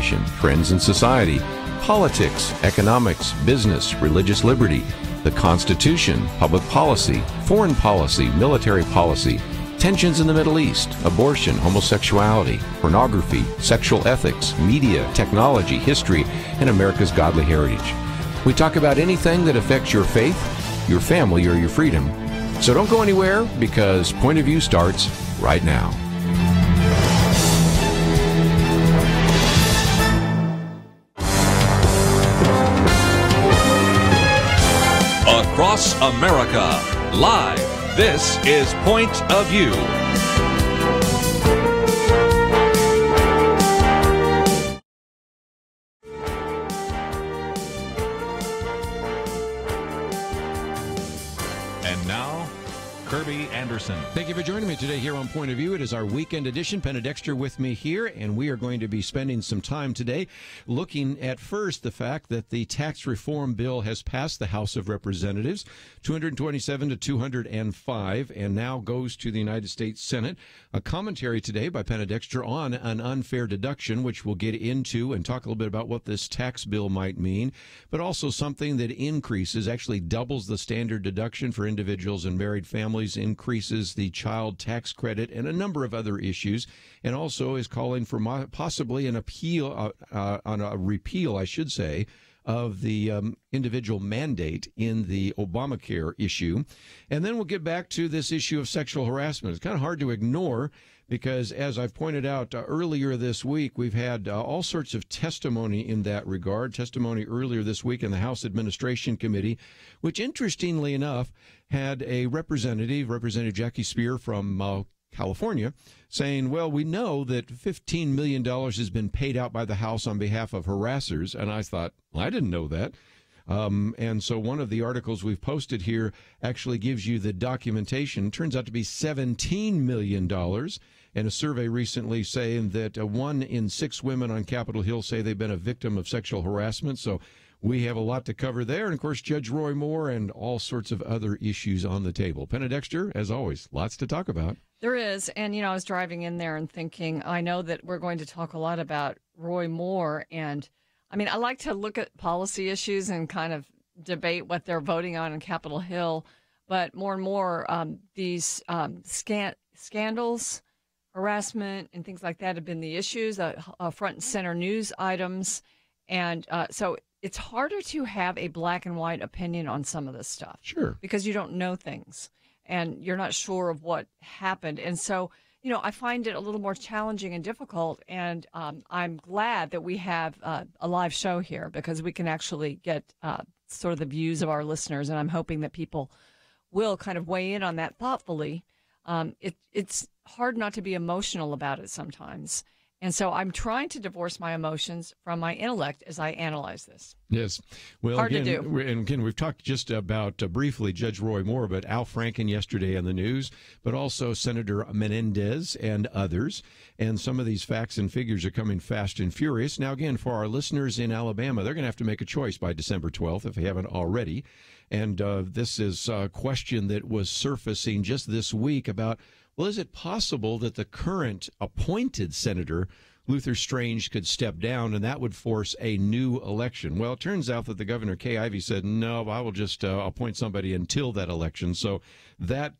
education, trends in society, politics, economics, business, religious liberty, the Constitution, public policy, foreign policy, military policy, tensions in the Middle East, abortion, homosexuality, pornography, sexual ethics, media, technology, history, and America's godly heritage. We talk about anything that affects your faith, your family, or your freedom. So don't go anywhere, because Point of View starts right now. Across America, live, this is Point of View. And now, Kerby Anderson. Thank you for joining me today here on Point of View. It is our weekend edition. Penna Dexter with me here, and we are going to be spending some time today looking at first the fact that the tax reform bill has passed the House of Representatives, 227 to 205, and now goes to the United States Senate. A commentary today by Penna Dexter on an unfair deduction, which we'll get into and talk a little bit about what this tax bill might mean, but also something that increases, actually doubles the standard deduction for individuals and married families, increases the child tax credit, and a number of other issues, and also is calling for possibly an appeal, on a repeal, I should say, of the individual mandate in the Obamacare issue. And then we'll get back to this issue of sexual harassment. It's kind of hard to ignore because, as I've pointed out earlier this week, we've had all sorts of testimony in that regard. Testimony earlier this week in the House Administration Committee, which, interestingly enough, had a Representative Jackie Spear from California, saying, well, we know that $15 million has been paid out by the House on behalf of harassers. And I thought, well, I didn't know that. And so one of the articles we've posted here actually gives you the documentation. It turns out to be $17 million. And a survey recently saying that 1 in 6 women on Capitol Hill say they've been a victim of sexual harassment. So we have a lot to cover there. And, of course, Judge Roy Moore and all sorts of other issues on the table. Penna Dexter, as always, lots to talk about. There is. And, I was driving in there and thinking, I know that we're going to talk a lot about Roy Moore. And, I like to look at policy issues and kind of debate what they're voting on Capitol Hill. But more and more, these scandals, harassment, and things like that have been the issues, front and center news items. And so it's harder to have a black and white opinion on some of this stuff. Sure. Because you don't know things and you're not sure of what happened. And so, I find it a little more challenging and difficult. And I'm glad that we have a live show here because we can actually get sort of the views of our listeners. And I'm hoping that people will kind of weigh in on that thoughtfully. It's hard not to be emotional about it sometimes. And so I'm trying to divorce my emotions from my intellect as I analyze this. Yes. Well, hard again, to do. And again, we've talked just about briefly Judge Roy Moore, but Al Franken yesterday on the news, but also Senator Menendez and others. And some of these facts and figures are coming fast and furious. Now, again, for our listeners in Alabama, they're going to have to make a choice by December 12th if they haven't already. And this is a question that was surfacing just this week about, well, is it possible that the current appointed senator, Luther Strange, could step down and that would force a new election? Well, it turns out that the governor, Kay Ivey, said, no, I will just appoint somebody until that election. So that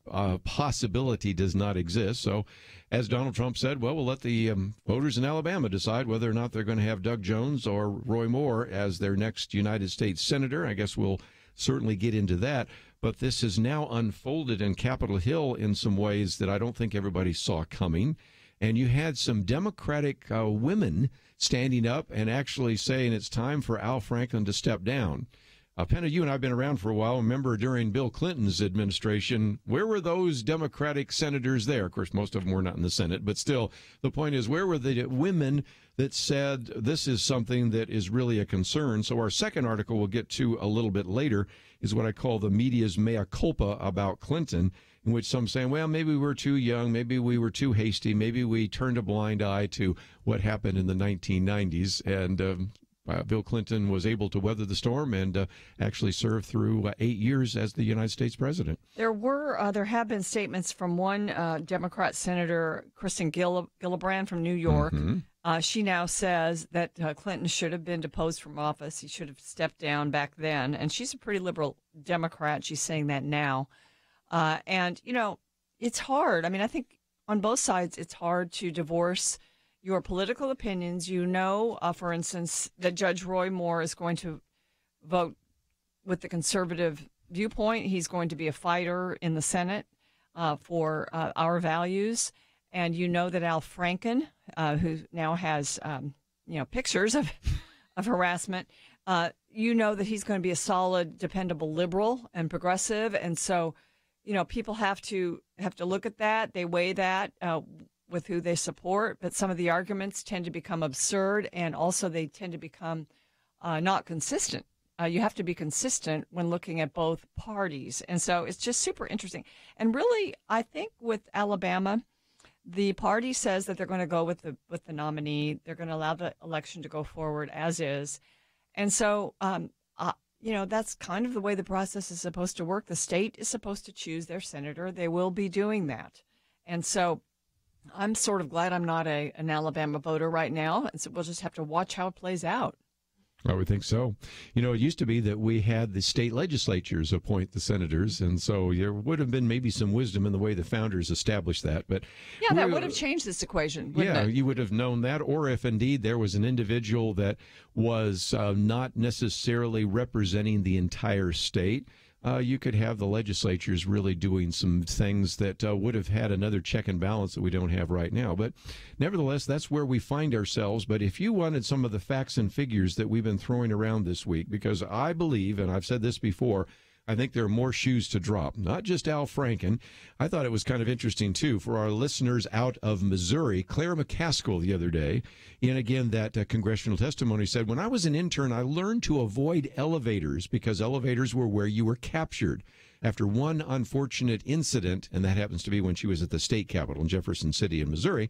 possibility does not exist. So as Donald Trump said, well, we'll let the voters in Alabama decide whether or not they're going to have Doug Jones or Roy Moore as their next United States senator. I guess we'll certainly get into that. But this has now unfolded in Capitol Hill in some ways that I don't think everybody saw coming. And you had some Democratic women standing up and actually saying it's time for Al Franken to step down. Penna, you and I have been around for a while. Remember during Bill Clinton's administration, where were those Democratic senators there? Of course, most of them were not in the Senate, but still, the point is, where were the women that said this is something that is really a concern? So our second article we'll get to a little bit later is what I call the media's mea culpa about Clinton, in which some saying, well, maybe we were too young, maybe we were too hasty, maybe we turned a blind eye to what happened in the 1990s. And Bill Clinton was able to weather the storm and actually serve through 8 years as the United States president. There have been statements from one Democrat Senator, Kristen Gillibrand from New York, She now says that Clinton should have been deposed from office. He should have stepped down back then. And she's a pretty liberal Democrat. She's saying that now. And, it's hard. I mean, I think on both sides, it's hard to divorce your political opinions. For instance, that Judge Roy Moore is going to vote with the conservative viewpoint. He's going to be a fighter in the Senate for our values. And that Al Franken, who now has, pictures of harassment, that he's going to be a solid, dependable liberal and progressive. And so, people have to look at that. They weigh that with who they support. But some of the arguments tend to become absurd, and also they tend to become not consistent. You have to be consistent when looking at both parties. And so it's just super interesting. And really, I think with Alabama, the party says that they're going to go with the nominee. They're going to allow the election to go forward as is. And so, that's kind of the way the process is supposed to work. The state is supposed to choose their senator. They will be doing that. And so I'm sort of glad I'm not an Alabama voter right now. And so we'll just have to watch how it plays out. I would think so. It used to be that we had the state legislatures appoint the senators, and so there would have been maybe some wisdom in the way the founders established that. But yeah, that would have changed this equation, wouldn't it? You would have known that, or if indeed there was an individual that was not necessarily representing the entire state, you could have the legislatures really doing some things that would have had another check and balance that we don't have right now. But nevertheless, that's where we find ourselves. But if you wanted some of the facts and figures that we've been throwing around this week, because I believe, and I've said this before, I think there are more shoes to drop, not just Al Franken. I thought it was kind of interesting, too, for our listeners out of Missouri. Claire McCaskill the other day, and again, that congressional testimony said, when I was an intern, I learned to avoid elevators because elevators were where you were captured. After one unfortunate incident, and that happens to be when she was at the state capitol in Jefferson City in Missouri,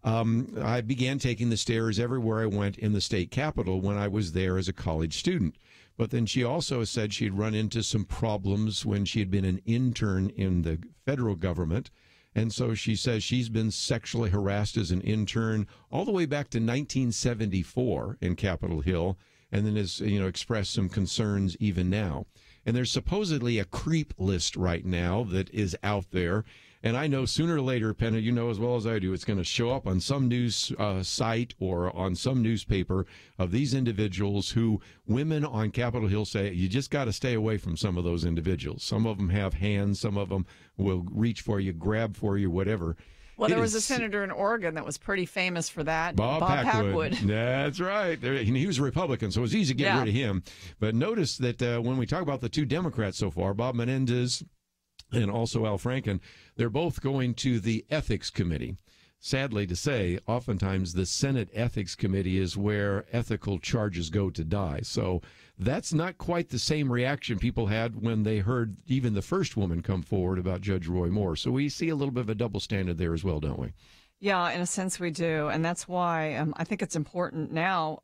I began taking the stairs everywhere I went in the state capitol when I was there as a college student. But then she also said she'd run into some problems when she had been an intern in the federal government. And so she says she's been sexually harassed as an intern all the way back to 1974 in Capitol Hill, and then has, expressed some concerns even now. And there's supposedly a creep list right now that is out there. And I know sooner or later, Penna, you know as well as I do, it's going to show up on some news site or on some newspaper of these individuals who women on Capitol Hill say, you just got to stay away from some of those individuals. Some of them have hands. Some of them will reach for you, grab for you, whatever. Well, there was a senator in Oregon that was pretty famous for that. Bob Packwood. That's right. He was a Republican, so it was easy to get rid of him. But notice that when we talk about the two Democrats so far, Bob Menendez and also Al Franken, they're both going to the Ethics Committee. Sadly to say, oftentimes the Senate Ethics Committee is where ethical charges go to die. So that's not quite the same reaction people had when they heard even the first woman come forward about Judge Roy Moore. So we see a little bit of a double standard there as well, don't we? Yeah, in a sense we do. And that's why I think it's important now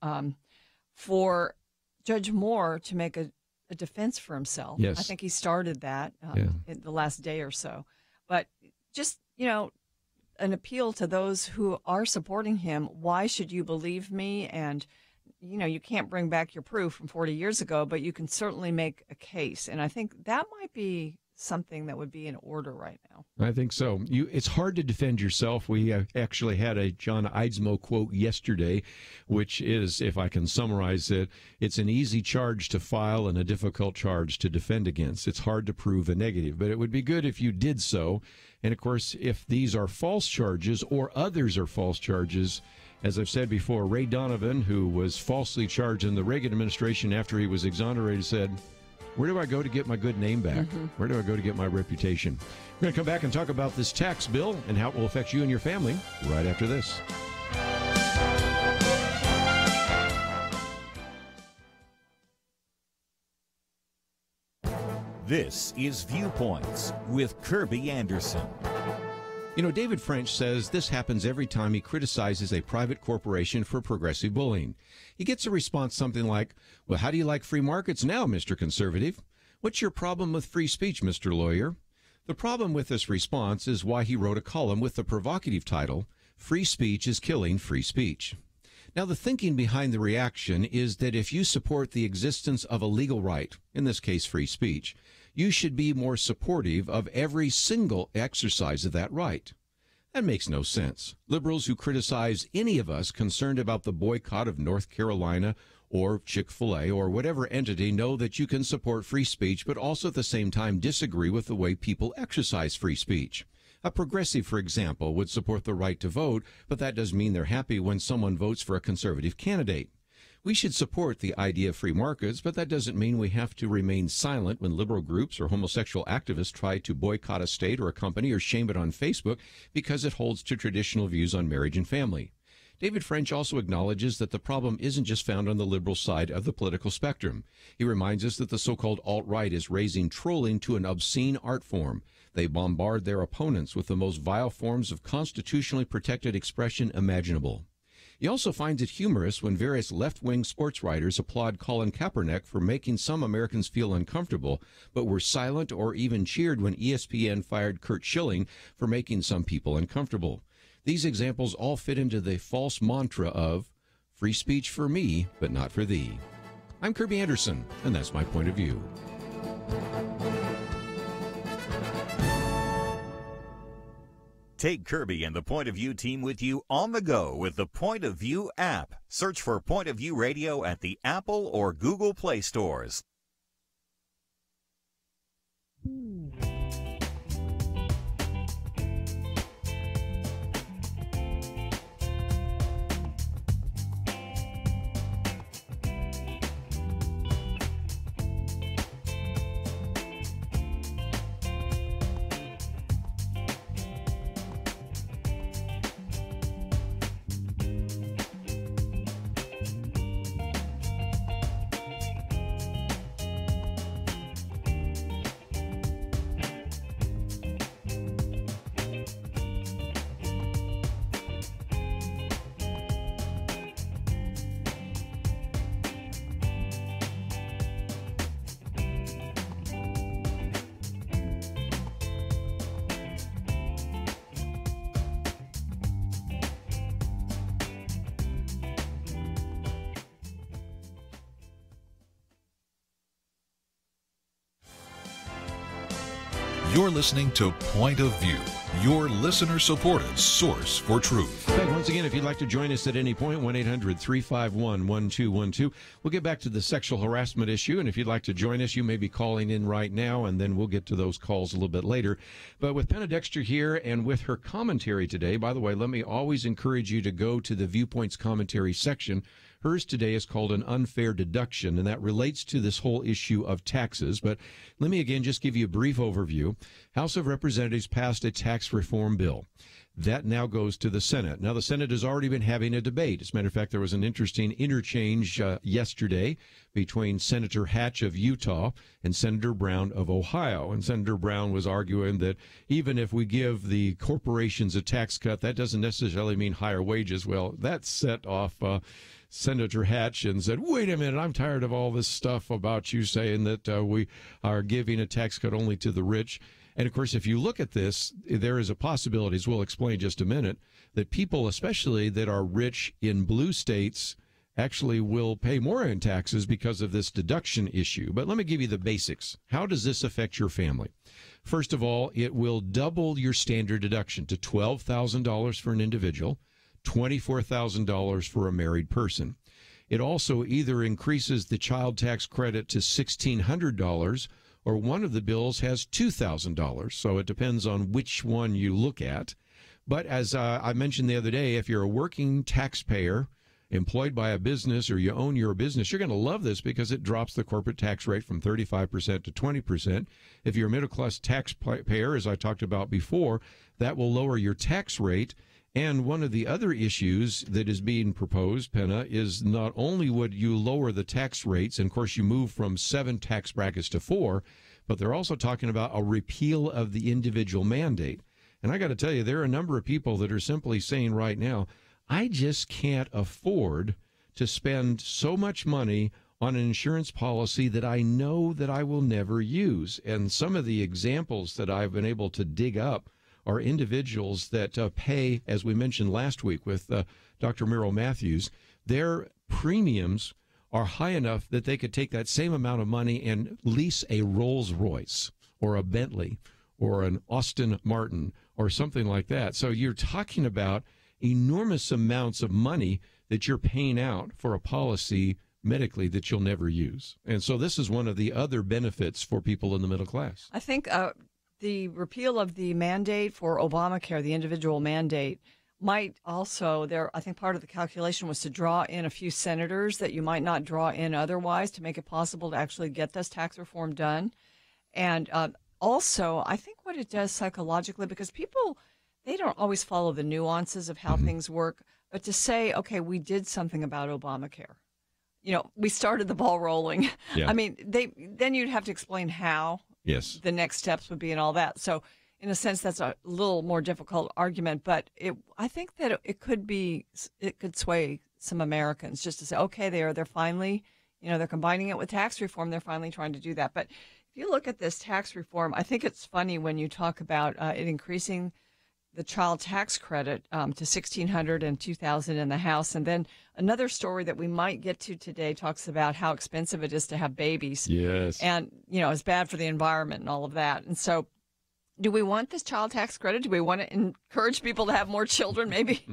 for Judge Moore to make a defense for himself. Yes. I think he started that in the last day or so. But just, an appeal to those who are supporting him. Why should you believe me? And, you can't bring back your proof from 40 years ago, but you can certainly make a case. And I think that might be something that would be in order right now. I think so. It's hard to defend yourself. We actually had a John Eidsmoe quote yesterday, which is, if I can summarize it, it's an easy charge to file and a difficult charge to defend against. It's hard to prove a negative, but it would be good if you did so. And, of course, if these are false charges or others are false charges, as I've said before, Ray Donovan, who was falsely charged in the Reagan administration after he was exonerated, said, where do I go to get my good name back? Where do I go to get my reputation? We're going to come back and talk about this tax bill and how it will affect you and your family right after this. This is Viewpoints with Kerby Anderson. David French says this happens every time he criticizes a private corporation for progressive bullying. He gets a response something like, well, how do you like free markets now, Mr. Conservative? What's your problem with free speech, Mr. Lawyer? The problem with this response is why he wrote a column with the provocative title, Free Speech is Killing Free Speech. Now, the thinking behind the reaction is that if you support the existence of a legal right, in this case free speech, you should be more supportive of every single exercise of that right. That makes no sense. Liberals who criticize any of us concerned about the boycott of North Carolina or Chick-fil-A or whatever entity know that you can support free speech, but also at the same time disagree with the way people exercise free speech. A progressive, for example, would support the right to vote, but that doesn't mean they're happy when someone votes for a conservative candidate. We should support the idea of free markets, but that doesn't mean we have to remain silent when liberal groups or homosexual activists try to boycott a state or a company or shame it on Facebook because it holds to traditional views on marriage and family. David French also acknowledges that the problem isn't just found on the liberal side of the political spectrum. He reminds us that the so-called alt-right is raising trolling to an obscene art form. They bombard their opponents with the most vile forms of constitutionally protected expression imaginable. He also finds it humorous when various left-wing sports writers applaud Colin Kaepernick for making some Americans feel uncomfortable, but were silent or even cheered when ESPN fired Curt Schilling for making some people uncomfortable. These examples all fit into the false mantra of free speech for me, but not for thee. I'm Kerby Anderson, and that's my point of view. Take Kerby and the Point of View team with you on the go with the Point of View app. Search for Point of View Radio at the Apple or Google Play stores. You're listening to Point of View, your listener-supported source for truth. Okay, once again, if you'd like to join us at any point, 1-800-351-1212. We'll get back to the sexual harassment issue, and if you'd like to join us, you may be calling in right now, and then we'll get to those calls a little bit later. But with Penna Dexter here and with her commentary today, by the way, let me always encourage you to go to the Viewpoints commentary section. Hers today is called an unfair deduction, and that relates to this whole issue of taxes. But let me again just give you a brief overview. House of Representatives passed a tax reform bill. That now goes to the Senate. Now, the Senate has already been having a debate. As a matter of fact, there was an interesting interchange yesterday between Senator Hatch of Utah and Senator Brown of Ohio. And Senator Brown was arguing that even if we give the corporations a tax cut, that doesn't necessarily mean higher wages. Well, that set off Senator Hatch and said, wait a minute, I'm tired of all this stuff about you saying that we are giving a tax cut only to the rich. And, of course, if you look at this, there is a possibility, as we'll explain in just a minute, that people, especially that are rich in blue states, actually will pay more in taxes because of this deduction issue. But let me give you the basics. How does this affect your family? First of all, it will double your standard deduction to $12,000 for an individual, $24,000 for a married person. It also either increases the child tax credit to $1,600 or one of the bills has $2,000. So it depends on which one you look at. But as I mentioned the other day, if you're a working taxpayer employed by a business or you own your business, you're going to love this because it drops the corporate tax rate from 35% to 20%. If you're a middle-class taxpayer, as I talked about before, that will lower your tax rate. And one of the other issues that is being proposed, Penna, is not only would you lower the tax rates, and of course you move from 7 tax brackets to 4, but they're also talking about a repeal of the individual mandate. And I got to tell you, there are a number of people that are simply saying right now, I just can't afford to spend so much money on an insurance policy that I know that I will never use. And some of the examples that I've been able to dig up are individuals that pay, as we mentioned last week with Dr. Merrill Matthews, their premiums are high enough that they could take that same amount of money and lease a Rolls Royce or a Bentley or an Aston Martin or something like that. So you're talking about enormous amounts of money that you're paying out for a policy medically that you'll never use. And so this is one of the other benefits for people in the middle class. I think the repeal of the mandate for Obamacare, the individual mandate, might also, I think part of the calculation was to draw in a few senators that you might not draw in otherwise to make it possible to actually get this tax reform done. And also, I think what it does psychologically, because people, they don't always follow the nuances of how things work, but to say, okay, we did something about Obamacare. You know, we started the ball rolling. Yeah. I mean, then you'd have to explain how Yes. the next steps would be and all that. So in a sense, that's a little more difficult argument, but I think that it could sway some Americans just to say, okay, they're finally, they're combining it with tax reform. They're finally trying to do that. But if you look at this tax reform, I think it's funny when you talk about it increasing the child tax credit to $1,600 and $2,000 in the House. And then another story that we might get to today talks about how expensive it is to have babies. Yes. And, it's bad for the environment and all of that. And so do we want this child tax credit? Do we want to encourage people to have more children? Maybe,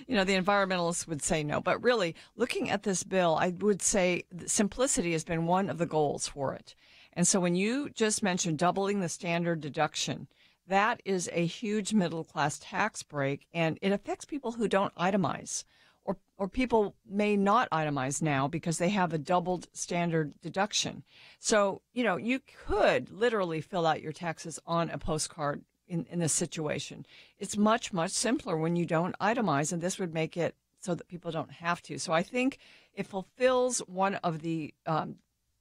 the environmentalists would say no. But really, looking at this bill, I would say simplicity has been one of the goals for it. And so when you just mentioned doubling the standard deduction, that is a huge middle-class tax break, and it affects people who don't itemize, or people may not itemize now because they have a doubled standard deduction. So, you could literally fill out your taxes on a postcard in this situation. It's much, much simpler when you don't itemize, and this would make it so that people don't have to. So I think it fulfills one of the,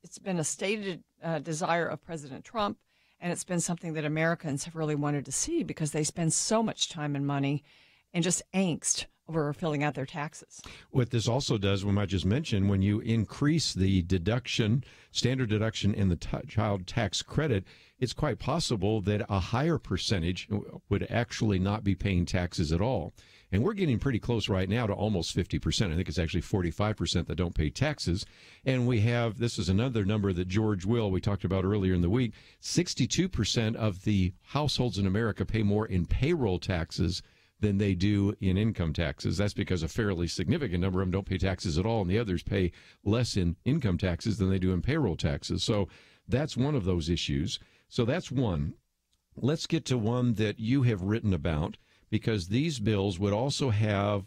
it's been a stated desire of President Trump. And it's been something that Americans have really wanted to see because they spend so much time and money and just angst over filling out their taxes. What this also does, we might just mention, when you increase the deduction, standard deduction in the child tax credit, it's quite possible that a higher percentage would actually not be paying taxes at all. And we're getting pretty close right now to almost 50%. I think it's actually 45% that don't pay taxes. And we have, this is another number that George Will, we talked about earlier in the week, 62% of the households in America pay more in payroll taxes than they do in income taxes. That's because a fairly significant number of them don't pay taxes at all, and the others pay less in income taxes than they do in payroll taxes. So that's one of those issues. So that's one. Let's get to one that you have written about, because these bills would also have,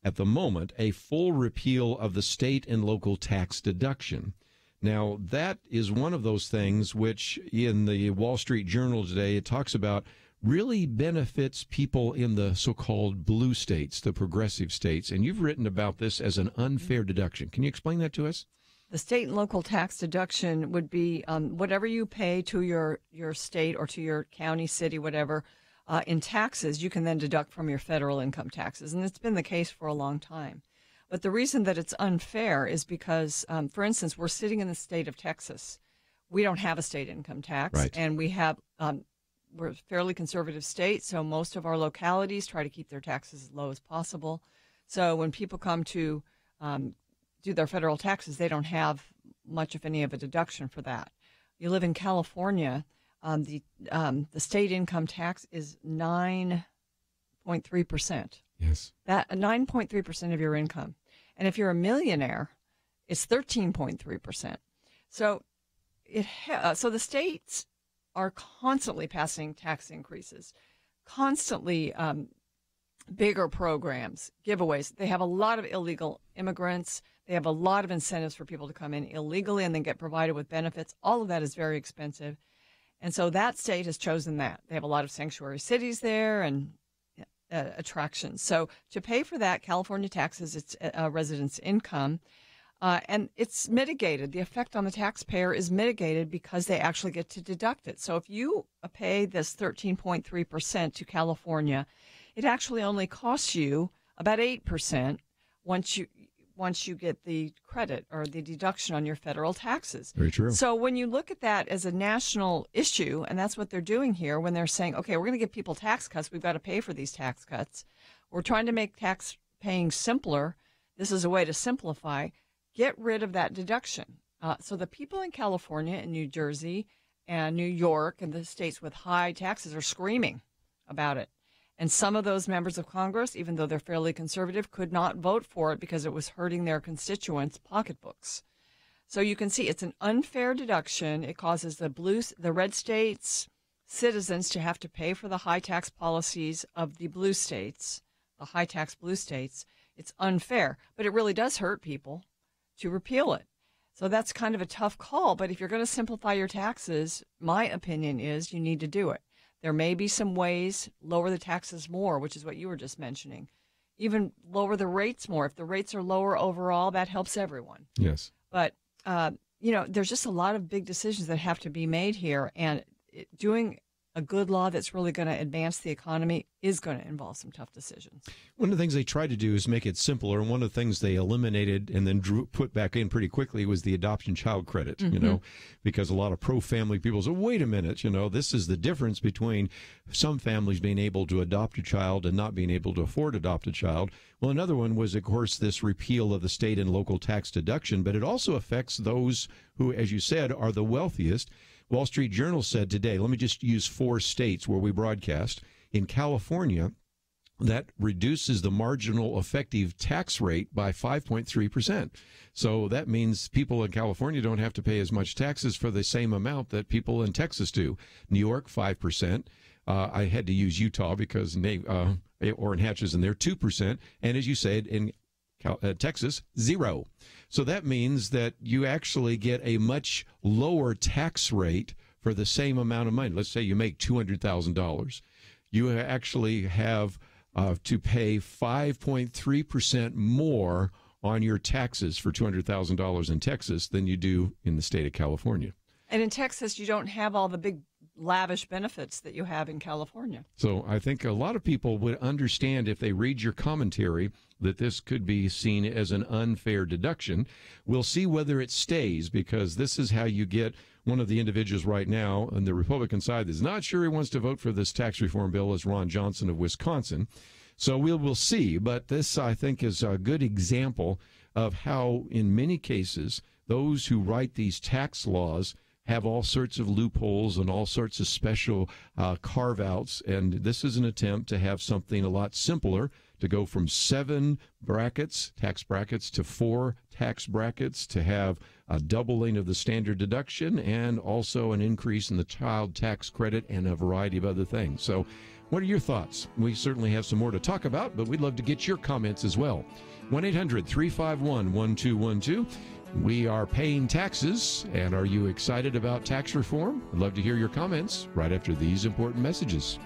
at the moment, a full repeal of the state and local tax deduction. Now, that is one of those things which, in the Wall Street Journal today, it talks about really benefits people in the so-called blue states, the progressive states. And you've written about this as an unfair deduction. Can you explain that to us? The state and local tax deduction would be whatever you pay to your state or to your county, city, whatever, in taxes, you can then deduct from your federal income taxes. And it's been the case for a long time. But the reason that it's unfair is because, for instance, we're sitting in the state of Texas. We don't have a state income tax. Right. And we have, we're a fairly conservative state, so most of our localities try to keep their taxes as low as possible. So when people come to do their federal taxes, they don't have much, if any, of a deduction for that. You live in California. The state income tax is 9.3%. Yes. That 9.3% of your income, and if you're a millionaire, it's 13.3%. So so the states are constantly passing tax increases, constantly bigger programs, giveaways. They have a lot of illegal immigrants. They have a lot of incentives for people to come in illegally and then get provided with benefits. All of that is very expensive. And so that state has chosen that. They have a lot of sanctuary cities there and attractions. So to pay for that, California taxes its residents' income, and it's mitigated. The effect on the taxpayer is mitigated because they actually get to deduct it. So if you pay this 13.3% to California, it actually only costs you about 8% once you get the credit or the deduction on your federal taxes. Very true. So when you look at that as a national issue, and that's what they're doing here when they're saying, okay, we're going to give people tax cuts, we've got to pay for these tax cuts. We're trying to make tax paying simpler. this is a way to simplify, get rid of that deduction. So the people in California and New Jersey and New York and the states with high taxes are screaming about it. And some of those members of Congress, even though they're fairly conservative, could not vote for it because it was hurting their constituents' pocketbooks. So you can see it's an unfair deduction. It causes the red states' citizens to have to pay for the high tax policies of the blue states, the high tax blue states. It's unfair, but it really does hurt people to repeal it. So that's kind of a tough call. But if you're going to simplify your taxes, my opinion is you need to do it. There may be some ways, lower the taxes more, which is what you were just mentioning. Even lower the rates more. If the rates are lower overall, that helps everyone. Yes. But, there's just a lot of big decisions that have to be made here. And doing a good law that's really going to advance the economy is going to involve some tough decisions. One of the things they tried to do is make it simpler, and one of the things they eliminated and then put back in pretty quickly was the adoption child credit, because a lot of pro-family people say, wait a minute, this is the difference between some families being able to adopt a child and not being able to afford to adopt a child. Well, another one was, of course, this repeal of the state and local tax deduction, but it also affects those who, as you said, are the wealthiest. Wall Street Journal said today, let me just use 4 states where we broadcast. In California, that reduces the marginal effective tax rate by 5.3%. So that means people in California don't have to pay as much taxes for the same amount that people in Texas do. New York, 5%. I had to use Utah because Orrin Hatch is in there, 2%. And as you said, in Texas, 0. So that means that you actually get a much lower tax rate for the same amount of money. Let's say you make $200,000. You actually have to pay 5.3% more on your taxes for $200,000 in Texas than you do in the state of California. And in Texas, you don't have all the big lavish benefits that you have in California. So I think a lot of people would understand if they read your commentary that this could be seen as an unfair deduction. We'll see whether it stays, because this is how you get one of the individuals right now on the Republican side that's not sure he wants to vote for this tax reform bill is Ron Johnson of Wisconsin. So we'll see. But this, I think, is a good example of how, in many cases, those who write these tax laws have all sorts of loopholes and all sorts of special carve-outs. And this is an attempt to have something a lot simpler, to go from 7 tax brackets, to 4 tax brackets, to have a doubling of the standard deduction and also an increase in the child tax credit and a variety of other things. So what are your thoughts? We certainly have some more to talk about, but we'd love to get your comments as well. 1-800-351-1212. We are paying taxes, and are you excited about tax reform? I'd love to hear your comments right after these important messages.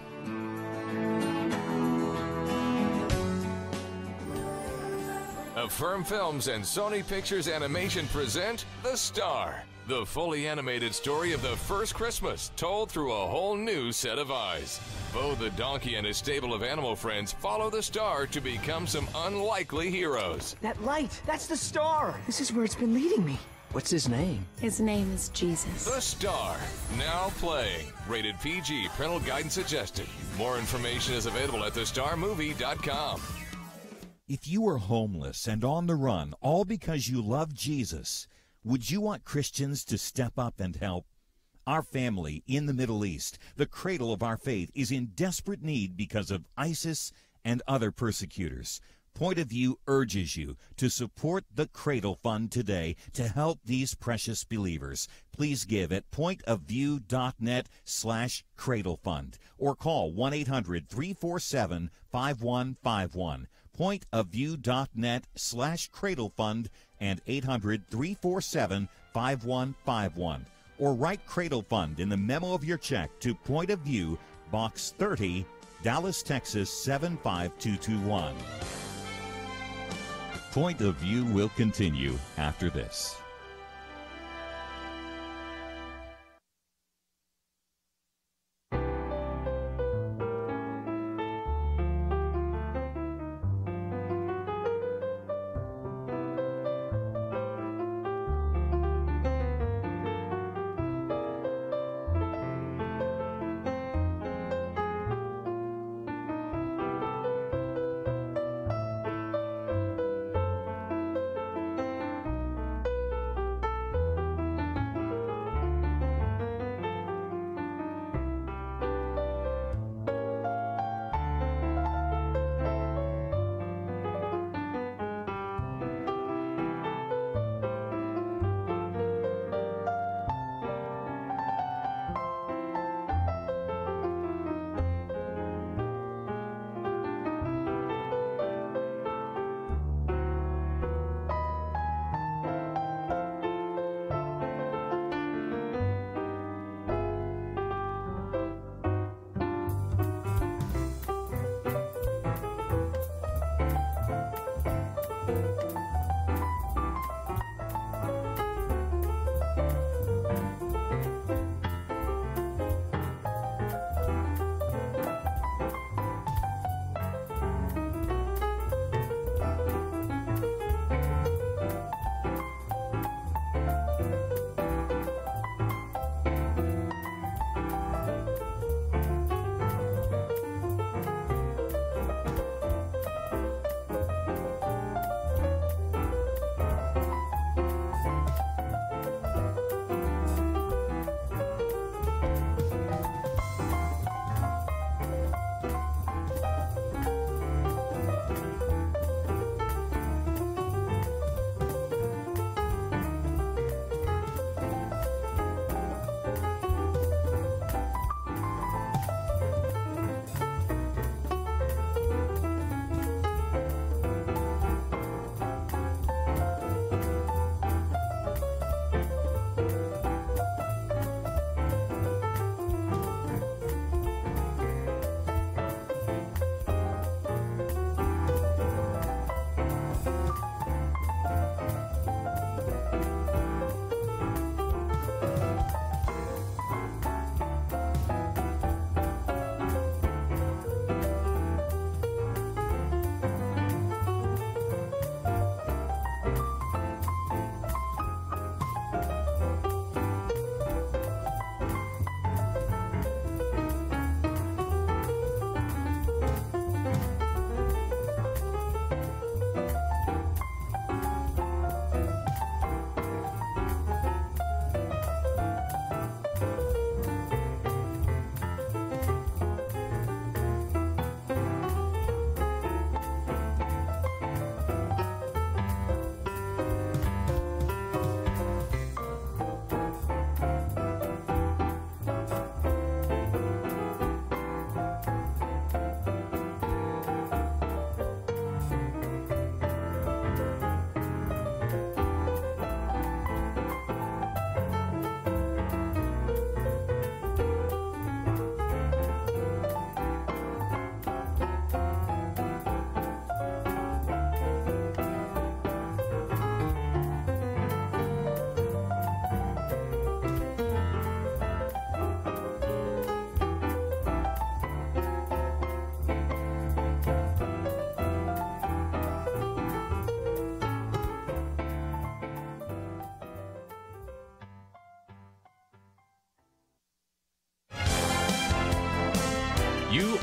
Affirm Films and Sony Pictures Animation present The Star, the fully animated story of the first Christmas told through a whole new set of eyes. Bo the donkey and his stable of animal friends follow the star to become some unlikely heroes. That light, that's the star. This is where it's been leading me. What's his name? His name is Jesus. The Star, now playing. Rated PG, parental guidance suggested. More information is available at thestarmovie.com. If you were homeless and on the run, all because you love Jesus, would you want Christians to step up and help? Our family in the Middle East, the cradle of our faith, is in desperate need because of ISIS and other persecutors. Point of View urges you to support the Cradle Fund today to help these precious believers. Please give at pointofview.net/Cradle Fund or call 1-800-347-5151. Pointofview.net/Cradle Fund and 800-347-5151. Or write Cradle Fund in the memo of your check to Point of View, Box 30, Dallas, Texas 75221. Point of View will continue after this.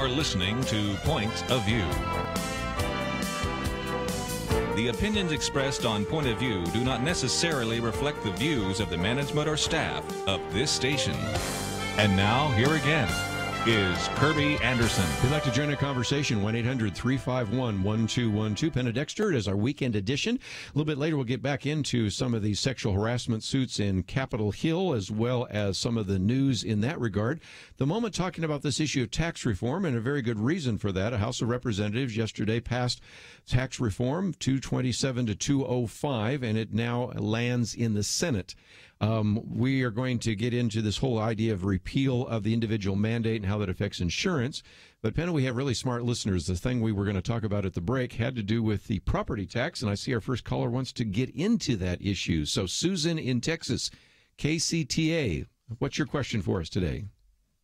are listening to Point of View. The opinions expressed on Point of View do not necessarily reflect the views of the management or staff of this station. And now, here again is Kerby Anderson. If you'd like to join a conversation, 1-800-351-1212. Penna Dexter, it is our weekend edition. A little bit later, we'll get back into some of these sexual harassment suits in Capitol Hill, as well as some of the news in that regard. The moment talking about this issue of tax reform, and a very good reason for that. A House of Representatives yesterday passed tax reform, 227 to 205, and it now lands in the Senate. We are going to get into this whole idea of repeal of the individual mandate and how that affects insurance. But, Penna, we have really smart listeners. The thing we were going to talk about at the break had to do with the property tax, and I see our first caller wants to get into that issue. So, Susan in Texas, KCTA, what's your question for us today?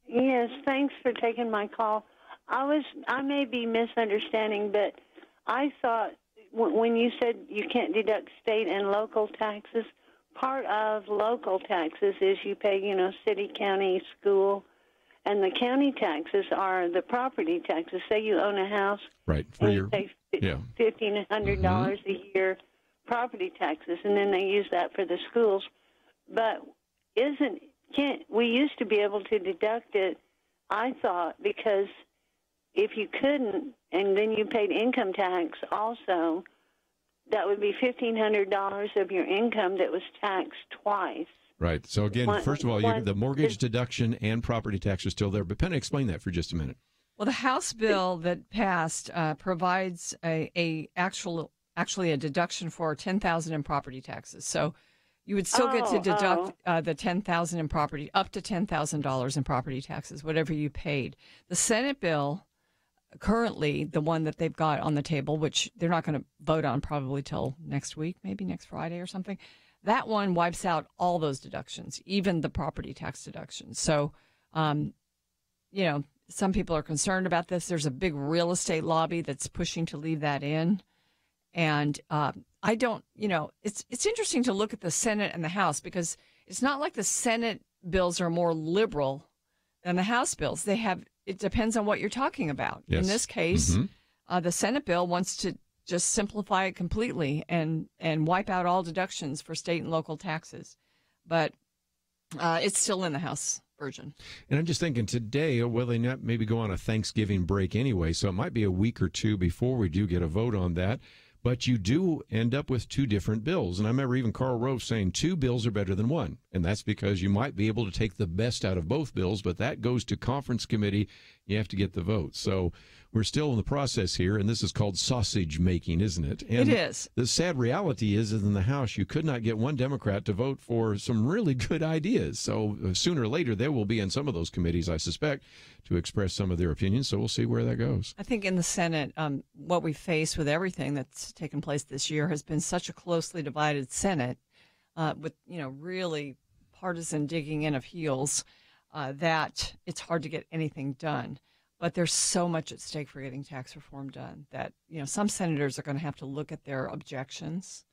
Yes, thanks for taking my call. I may be misunderstanding, but I thought when you said you can't deduct state and local taxes, part of local taxes is you pay, city, county, school, and the county taxes are the property taxes. Say you own a house, right? And you pay $1,500 a year property taxes, and then they use that for the schools. But we used to be able to deduct it, I thought, because if you couldn't, and then you paid income tax also, that would be $1,500 of your income that was taxed twice. Right. So, again, first of all, the mortgage deduction and property tax are still there. But, Penna, explain that for just a minute. Well, the House bill that passed provides actually a deduction for $10,000 in property taxes. So you would still get to deduct the $10,000 in property, up to $10,000 in property taxes, whatever you paid. The Senate bill, currently the one that they've got on the table, which they're not going to vote on probably till next week, maybe next Friday or something, that one wipes out all those deductions, even the property tax deductions. So, some people are concerned about this. There's a big real estate lobby that's pushing to leave that in. And it's interesting to look at the Senate and the House, because it's not like the Senate bills are more liberal than the House bills. It depends on what you're talking about. Yes. In this case, the Senate bill wants to just simplify it completely and wipe out all deductions for state and local taxes. But it's still in the House version. And I'm just thinking today, will they not maybe go on a Thanksgiving break anyway? So it might be a week or two before we do get a vote on that. But you do end up with two different bills. And I remember even Karl Rove saying two bills are better than one. And that's because you might be able to take the best out of both bills, but that goes to conference committee. You have to get the vote. So we're still in the process here, and this is called sausage making, isn't it? And it is. The sad reality is in the House, you could not get one Democrat to vote for some really good ideas. So sooner or later, there will be in some of those committees, I suspect, to express some of their opinions. So we'll see where that goes. I think in the Senate, what we face with everything that's taken place this year has been such a closely divided Senate with, really partisan digging in of heels that it's hard to get anything done. But there's so much at stake for getting tax reform done that, some senators are going to have to look at their objections.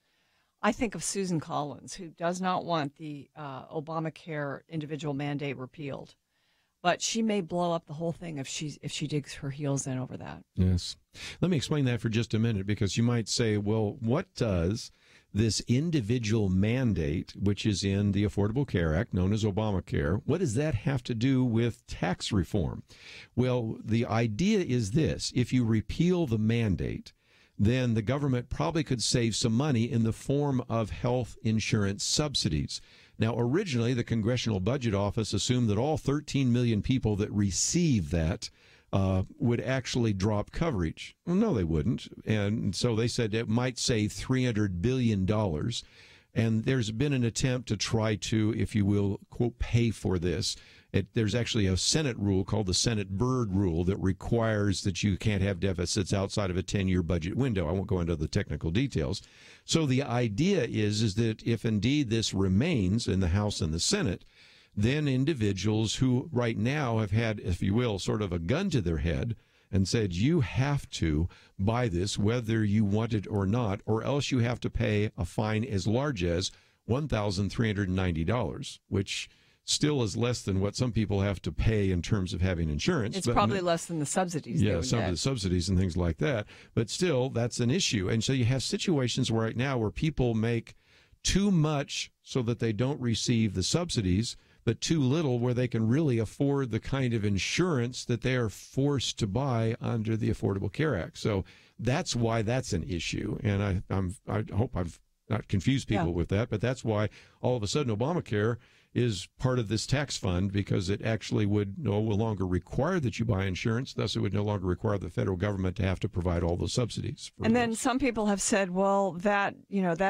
I think of Susan Collins, who does not want the Obamacare individual mandate repealed. But she may blow up the whole thing if she digs her heels in over that. Yes. Let me explain that for just a minute, because you might say, well, what does this individual mandate, which is in the Affordable Care Act, known as Obamacare, what does that have to do with tax reform? Well, the idea is this. If you repeal the mandate, then the government probably could save some money in the form of health insurance subsidies. Now, originally, the Congressional Budget Office assumed that all 13 million people that receive that would actually drop coverage. Well, no, they wouldn't. And so they said it might save $300 billion. And there's been an attempt to try to, if you will, quote, pay for this. There's actually a Senate rule called the Senate Byrd Rule that requires that you can't have deficits outside of a 10-year budget window. I won't go into the technical details. So the idea is that if indeed this remains in the House and the Senate, then individuals who right now have had, if you will, sort of a gun to their head and said, you have to buy this whether you want it or not, or else you have to pay a fine as large as $1,390, which still is less than what some people have to pay in terms of having insurance. It's probably less than the subsidies. Yeah, some of the subsidies and things like that. But still, that's an issue. And so you have situations right now where people make too much so that they don't receive the subsidies, but too little where they can really afford the kind of insurance that they are forced to buy under the Affordable Care Act. So that's why that's an issue. And I hope I've not confused people with that, but that's why all of a sudden Obamacare is part of this tax fund, because it actually would no longer require that you buy insurance. Thus, it would no longer require the federal government to have to provide all those subsidies. And then some people have said, well, that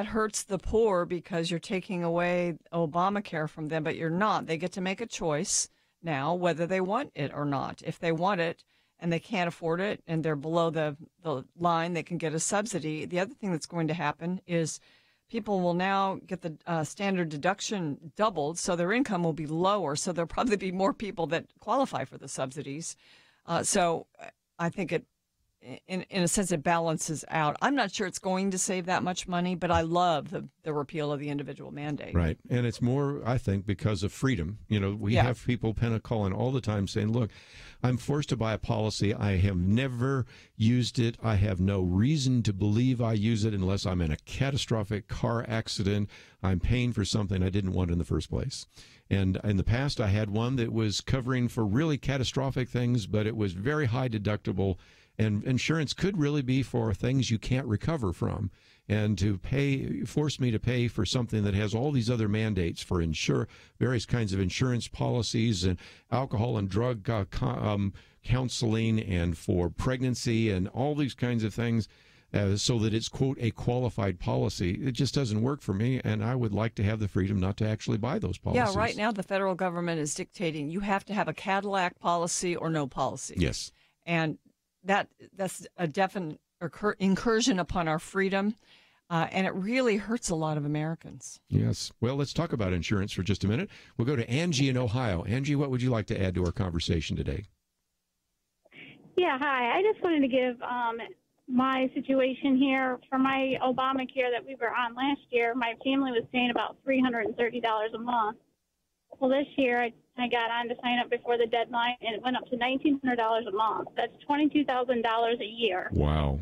hurts the poor because you're taking away Obamacare from them, but you're not. They get to make a choice now whether they want it or not. If they want it and they can't afford it and they're below the line, they can get a subsidy. The other thing that's going to happen is people will now get the standard deduction doubled, so their income will be lower. So there'll probably be more people that qualify for the subsidies. So I think it, in a sense, it balances out. I'm not sure it's going to save that much money, but I love the repeal of the individual mandate. Right. And it's more, I think, because of freedom. You know, we have people, Penna, calling all the time saying, look, I'm forced to buy a policy. I have never used it. I have no reason to believe I use it unless I'm in a catastrophic car accident. I'm paying for something I didn't want in the first place. And in the past, I had one that was covering for really catastrophic things, but it was very high deductible. And insurance could really be for things you can't recover from. And to force me to pay for something that has all these other mandates for various kinds of insurance policies and alcohol and drug counseling and for pregnancy and all these kinds of things, so that it's, quote, a qualified policy. It just doesn't work for me, and I would like to have the freedom not to actually buy those policies. Yeah, right now the federal government is dictating you have to have a Cadillac policy or no policy. Yes. And that's a definite incursion upon our freedom, and it really hurts a lot of Americans. Yes. Well, let's talk about insurance for just a minute. We'll go to Angie in Ohio. Angie, what would you like to add to our conversation today? Yeah, hi. I just wanted to give my situation here. For my Obamacare that we were on last year, my family was paying about $330 a month. Well, this year I got on to sign up before the deadline, and it went up to $1,900 a month. That's $22,000 a year. Wow.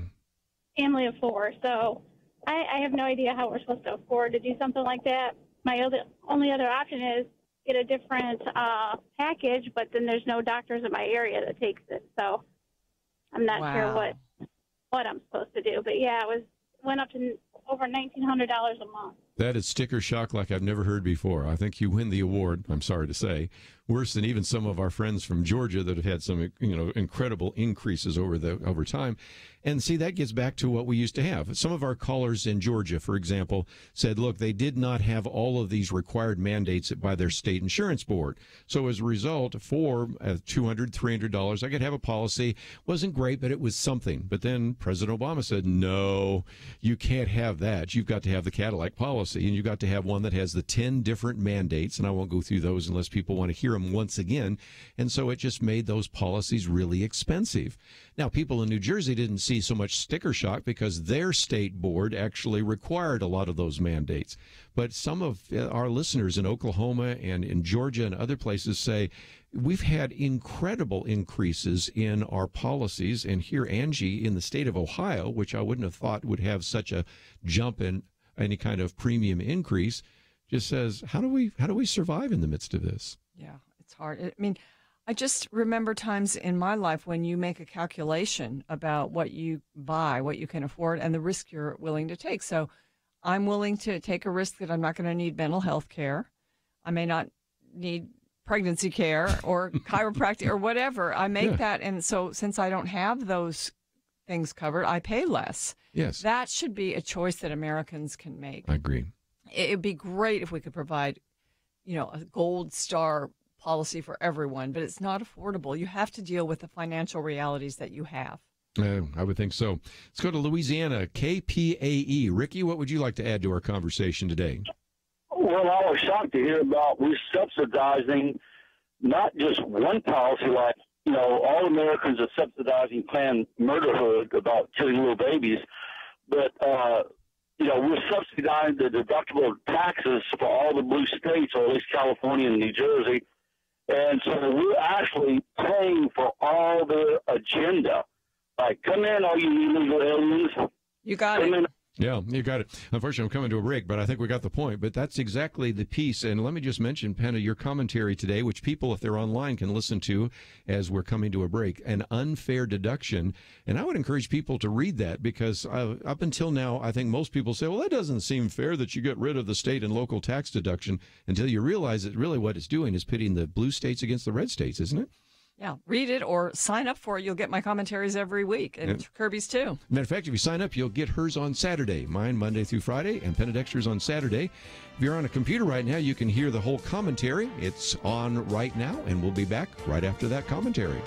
Family of four. So I have no idea how we're supposed to afford to do something like that. My only other option is get a different package, but then there's no doctors in my area that takes it. So I'm not sure what I'm supposed to do. But, yeah, it went up to over $1,900 a month. That is sticker shock like I've never heard before. I think you win the award, I'm sorry to say. Worse than even some of our friends from Georgia that have had some, incredible increases over time. And see, that gets back to what we used to have. Some of our callers in Georgia, for example, said, look, they did not have all of these required mandates by their state insurance board. So as a result, for $200, $300, I could have a policy. Wasn't great, but it was something. But then President Obama said, no, you can't have that. You've got to have the Cadillac policy, and you've got to have one that has the 10 different mandates. And I won't go through those unless people want to hear them once again. And so it just made those policies really expensive. Now, people in New Jersey didn't see so much sticker shock because their state board actually required a lot of those mandates. But some of our listeners in Oklahoma and in Georgia and other places say, we've had incredible increases in our policies. And here, Angie, in the state of Ohio, which I wouldn't have thought would have such a jump in any kind of premium increase, just says, how do we survive in the midst of this? Yeah, it's hard. I mean, I just remember times in my life when you make a calculation about what you buy, what you can afford, and the risk you're willing to take. So I'm willing to take a risk that I'm not going to need mental health care. I may not need pregnancy care or chiropractic or whatever. I make that. And so since I don't have those things covered, I pay less. Yes. That should be a choice that Americans can make. I agree. It would be great if we could provide, a gold star policy for everyone, but it's not affordable. You have to deal with the financial realities that you have. I would think so. Let's go to Louisiana, KPAE. Ricky, what would you like to add to our conversation today? Well, I was shocked to hear about we're subsidizing not just one policy like, all Americans are subsidizing Planned Murderhood about killing little babies, but we're subsidizing the deductible taxes for all the blue states, or at least California and New Jersey. And so we're actually paying for all their agenda. Like, come in, all you illegal aliens. You got it. Yeah, you got it. Unfortunately, I'm coming to a break, but I think we got the point. But that's exactly the piece. And let me just mention, Penna, your commentary today, which people, if they're online, can listen to as we're coming to a break, an unfair deduction. And I would encourage people to read that because up until now, I think most people say, well, that doesn't seem fair that you get rid of the state and local tax deduction, until you realize that really what it's doing is pitting the blue states against the red states, isn't it? Yeah, read it or sign up for it. You'll get my commentaries every week, and Kerby's too. Matter of fact, if you sign up, you'll get hers on Saturday. Mine Monday through Friday, and Penna Dexter's on Saturday. If you're on a computer right now, you can hear the whole commentary. It's on right now, and we'll be back right after that commentary.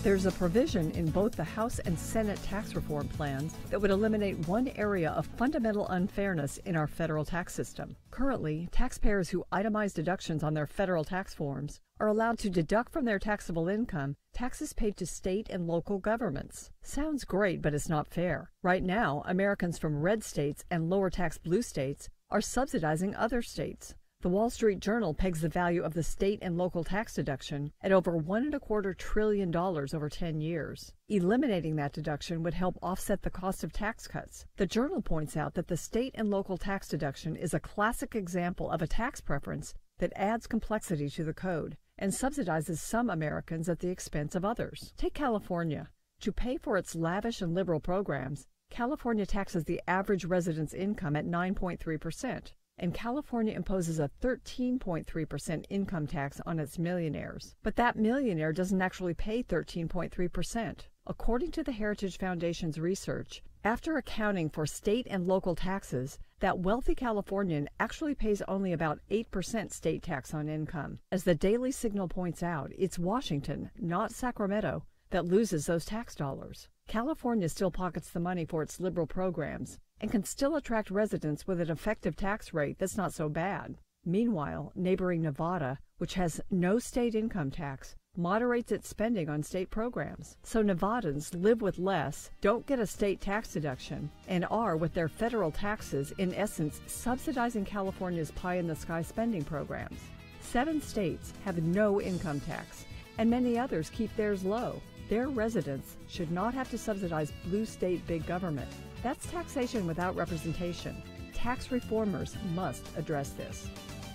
There's a provision in both the House and Senate tax reform plans that would eliminate one area of fundamental unfairness in our federal tax system. Currently, taxpayers who itemize deductions on their federal tax forms are allowed to deduct from their taxable income taxes paid to state and local governments. Sounds great, but it's not fair. Right now, Americans from red states and lower tax blue states are subsidizing other states. The Wall Street Journal pegs the value of the state and local tax deduction at over $1.25 trillion over 10 years. Eliminating that deduction would help offset the cost of tax cuts. The Journal points out that the state and local tax deduction is a classic example of a tax preference that adds complexity to the code and subsidizes some Americans at the expense of others. Take California. To pay for its lavish and liberal programs, California taxes the average resident's income at 9.3%. And California imposes a 13.3% income tax on its millionaires. But that millionaire doesn't actually pay 13.3%. According to the Heritage Foundation's research, after accounting for state and local taxes, that wealthy Californian actually pays only about 8% state tax on income. As the Daily Signal points out, it's Washington, not Sacramento, that loses those tax dollars. California still pockets the money for its liberal programs and can still attract residents with an effective tax rate that's not so bad. Meanwhile, neighboring Nevada, which has no state income tax, moderates its spending on state programs. So Nevadans live with less, don't get a state tax deduction, and are, with their federal taxes, in essence subsidizing California's pie-in-the-sky spending programs. 7 states have no income tax, and many others keep theirs low. Their residents should not have to subsidize blue state big government. That's taxation without representation. Tax reformers must address this.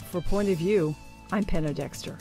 For Point of View, I'm Penna Dexter.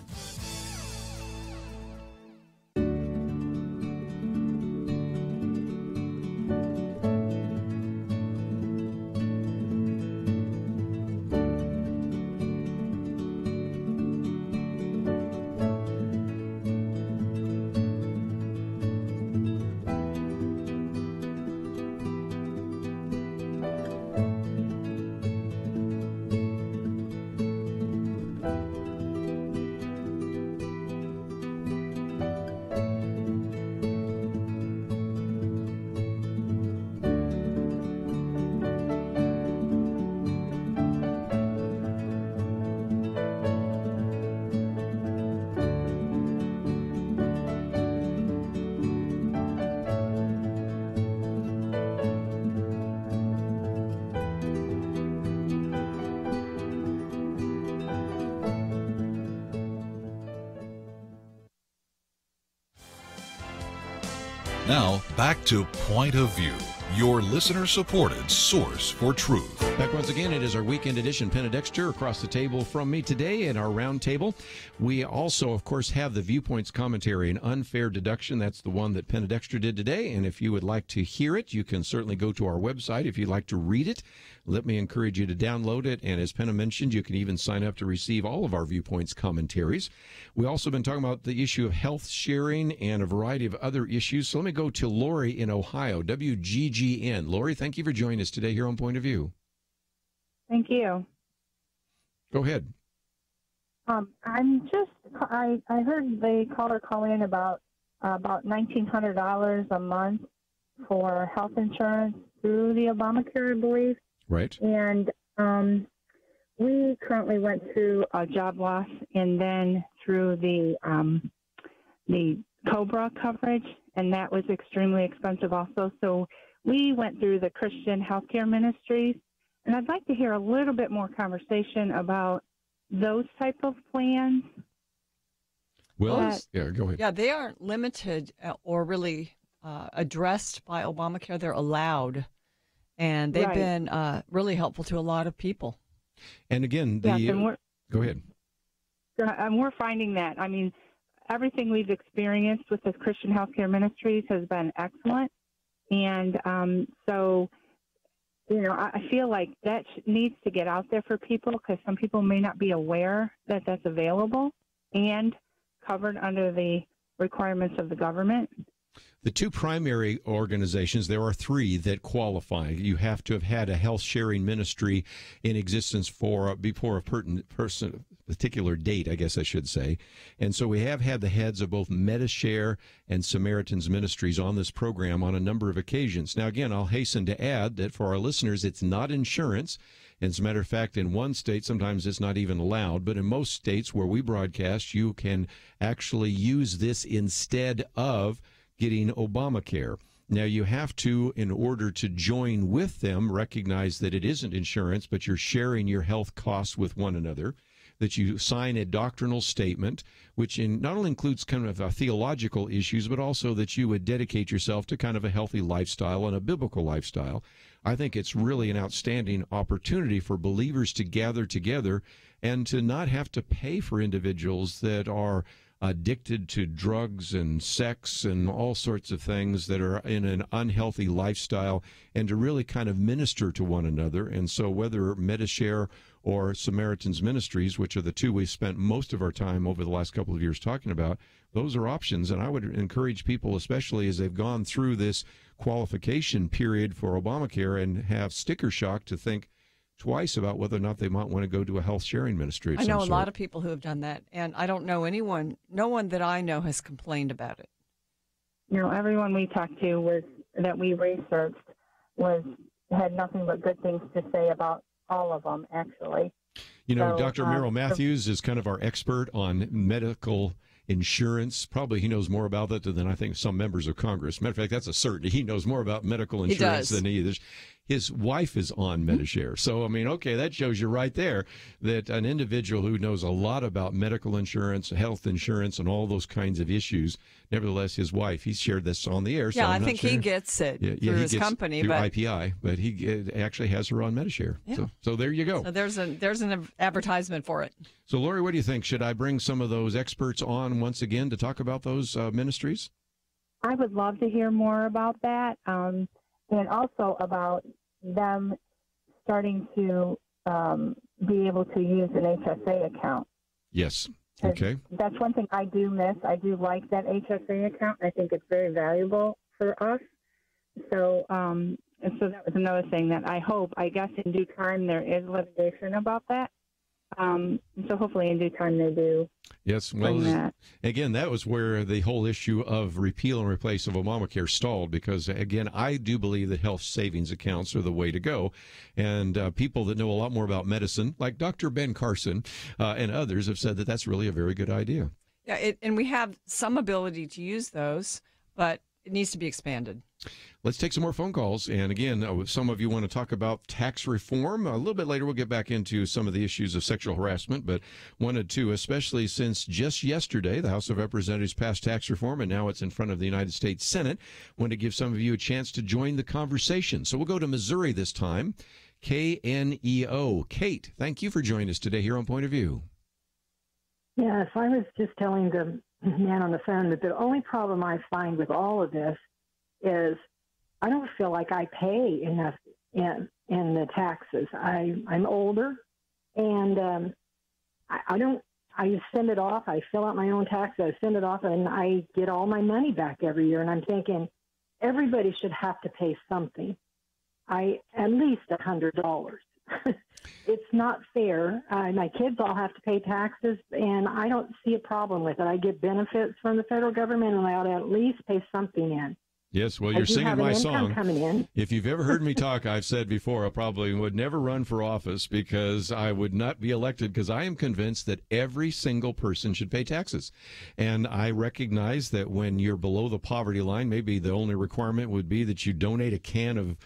Now, back to Point of View, your listener-supported source for truth. Back once again, it is our weekend edition. Penna Dexter across the table from me today in our round table. We also, of course, have the Viewpoints commentary, an unfair deduction. That's the one that Penna Dexter did today. And if you would like to hear it, you can certainly go to our website. If you'd like to read it, let me encourage you to download it. And as Penna mentioned, you can even sign up to receive all of our Viewpoints commentaries. We've also been talking about the issue of health sharing and a variety of other issues. So let me go to Lori in Ohio, WGGN. Lori, thank you for joining us today here on Point of View. Thank you. Go ahead. I heard the caller call in about $1,900 a month for health insurance through the Obamacare, I believe. Right. And we currently went through a job loss and then through the COBRA coverage, and that was extremely expensive also. So we went through the Christian Healthcare Ministries, and I'd like to hear a little bit more conversation about those type of plans. Well, yeah, go ahead. Yeah, they aren't limited or really addressed by Obamacare. They're allowed, and they've been really helpful to a lot of people. And again, go ahead. And we're finding that. I mean, everything we've experienced with the Christian Healthcare Ministries has been excellent. And so, you know, I feel like that needs to get out there for people because some people may not be aware that that's available and covered under the requirements of the government. The two primary organizations, there are three that qualify. You have to have had a health sharing ministry in existence before a particular date, I guess I should say. And so we have had the heads of both MediShare and Samaritan's Ministries on this program on a number of occasions. Now, again, I'll hasten to add that for our listeners, it's not insurance. As a matter of fact, in one state, sometimes it's not even allowed. But in most states where we broadcast, you can actually use this instead of getting Obamacare. Now, you have to, in order to join with them, recognize that it isn't insurance, but you're sharing your health costs with one another, that you sign a doctrinal statement, which not only includes kind of theological issues, but also that you would dedicate yourself to kind of a healthy lifestyle and a biblical lifestyle. I think it's really an outstanding opportunity for believers to gather together and to not have to pay for individuals that are addicted to drugs and sex and all sorts of things that are in an unhealthy lifestyle, and to really kind of minister to one another. And so whether MediShare or Samaritan's Ministries, which are the two we've spent most of our time over the last couple of years talking about, those are options. And I would encourage people, especially as they've gone through this qualification period for Obamacare and have sticker shock, to think twice about whether or not they might want to go to a health sharing ministry. I know a lot of people who have done that, and I don't know no one that I know has complained about it. You know, everyone we talked to that we researched had nothing but good things to say about all of them, actually. You know, Dr. Merrill Matthews is kind of our expert on medical insurance. Probably he knows more about that than I think some members of Congress. Matter of fact, that's a certainty. He knows more about medical insurance than he does. His wife is on MediShare. So, I mean, okay, that shows you right there that an individual who knows a lot about medical insurance, health insurance, and all those kinds of issues, nevertheless, his wife, he shared this on the air. So yeah, I think he gets it through his company. Through IPI, but he actually has her on MediShare. Yeah. So there you go. So there's an advertisement for it. So, Lori, what do you think? Should I bring some of those experts on once again to talk about those ministries? I would love to hear more about that. And also about them starting to be able to use an HSA account. Yes. Okay. That's one thing I do miss. I do like that HSA account. I think it's very valuable for us. So, and so that was another thing that I guess in due time there is litigation about that. So hopefully in due time they do. Yes, well, again, that was where the whole issue of repeal and replace of Obamacare stalled, because, again, I do believe that health savings accounts are the way to go. And people that know a lot more about medicine, like Dr. Ben Carson and others, have said that that's really a very good idea. Yeah, and we have some ability to use those, but it needs to be expanded. Let's take some more phone calls. And again, some of you want to talk about tax reform. A little bit later, we'll get back into some of the issues of sexual harassment, but wanted to, especially since just yesterday, the House of Representatives passed tax reform, and now it's in front of the United States Senate. Want to give some of you a chance to join the conversation. So we'll go to Missouri this time. KNEO. Kate, thank you for joining us today here on Point of View. Yes, I was just telling the man on the phone that the only problem I find with all of this is I don't feel like I pay enough in the taxes. I'm older, and I just send it off. I fill out my own taxes. I send it off, and I get all my money back every year. And I'm thinking everybody should have to pay something. At least $100. It's not fair. My kids all have to pay taxes, and I don't see a problem with it. I get benefits from the federal government, and I ought to at least pay something in. Yes, well, I you're do singing have an my income song. coming in. If you've ever heard me talk, I've said before, I probably would never run for office because I would not be elected, because I am convinced that every single person should pay taxes. And I recognize that when you're below the poverty line, maybe the only requirement would be that you donate a can of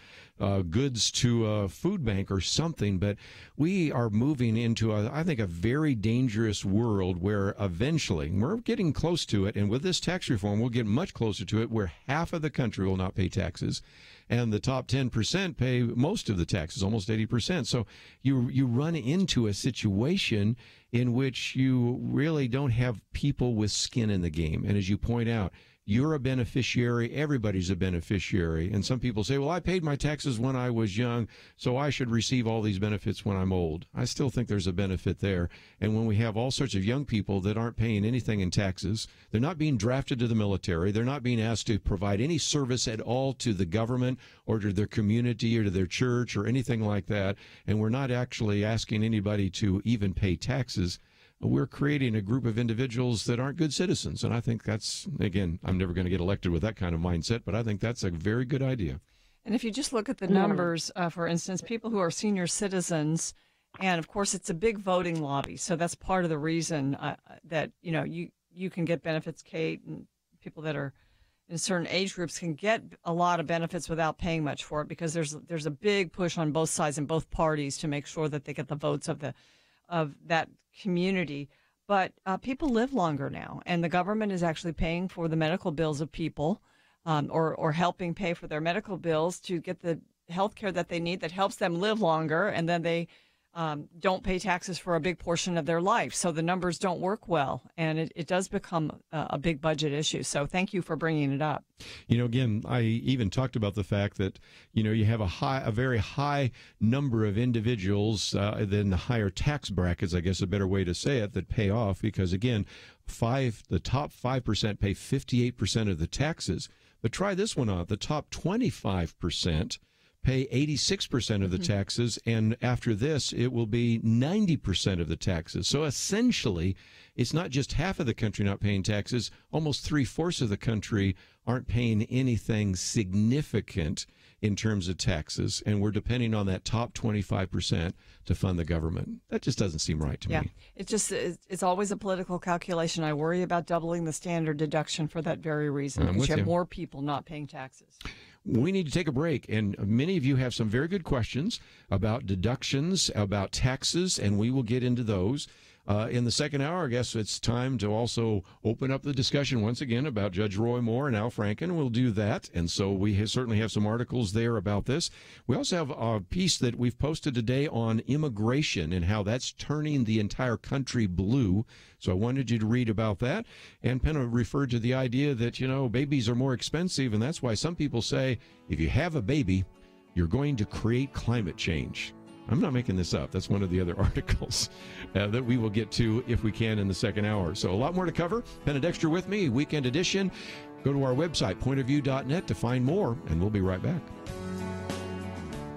goods to a food bank or something, but we are moving into, I think, a very dangerous world where eventually, we're getting close to it, and with this tax reform, we'll get much closer to it, where half of the country will not pay taxes, and the top 10% pay most of the taxes, almost 80%. So you run into a situation in which you really don't have people with skin in the game, and as you point out, you're a beneficiary. Everybody's a beneficiary. And some people say, well, I paid my taxes when I was young, so I should receive all these benefits when I'm old. I still think there's a benefit there. And when we have all sorts of young people that aren't paying anything in taxes, they're not being drafted to the military, they're not being asked to provide any service at all to the government or to their community or to their church or anything like that, and we're not actually asking anybody to even pay taxes, we're creating a group of individuals that aren't good citizens. And I think that's, again, I'm never going to get elected with that kind of mindset, but I think that's a very good idea. And if you just look at the numbers, for instance, people who are senior citizens, and of course it's a big voting lobby, so that's part of the reason that, you know, you can get benefits, Kate, and people that are in certain age groups can get a lot of benefits without paying much for it, because there's a big push on both sides and both parties to make sure that they get the votes of that community. But people live longer now, and the government is actually paying for the medical bills of people, or helping pay for their medical bills to get the health care that they need that helps them live longer, and then they don't pay taxes for a big portion of their life. So the numbers don't work well, and it does become a big budget issue. So thank you for bringing it up. You know, again, I even talked about the fact that, you know, you have a very high number of individuals in the higher tax brackets, I guess a better way to say it, that pay off because, again, the top 5% pay 58% of the taxes. But try this one out. The top 25% pay 86% of the taxes, and after this, it will be 90% of the taxes. So essentially, it's not just half of the country not paying taxes, almost 3/4 of the country aren't paying anything significant in terms of taxes, and we're depending on that top 25% to fund the government. That just doesn't seem right to me. It's always a political calculation. I worry about doubling the standard deduction for that very reason, because you have more people not paying taxes. We need to take a break, and many of you have some very good questions about deductions, about taxes, and we will get into those. In the second hour, I guess it's time to also open up the discussion once again about Judge Roy Moore and Al Franken. We'll do that, and so we certainly have some articles there about this. We also have a piece that we've posted today on immigration and how that's turning the entire country blue. So I wanted you to read about that. And Penna referred to the idea that, you know, babies are more expensive, and that's why some people say if you have a baby, you're going to create climate change. I'm not making this up. That's one of the other articles that we will get to if we can in the second hour. So a lot more to cover. Penna Dexter with me, Weekend Edition. Go to our website, pointofview.net, to find more, and we'll be right back.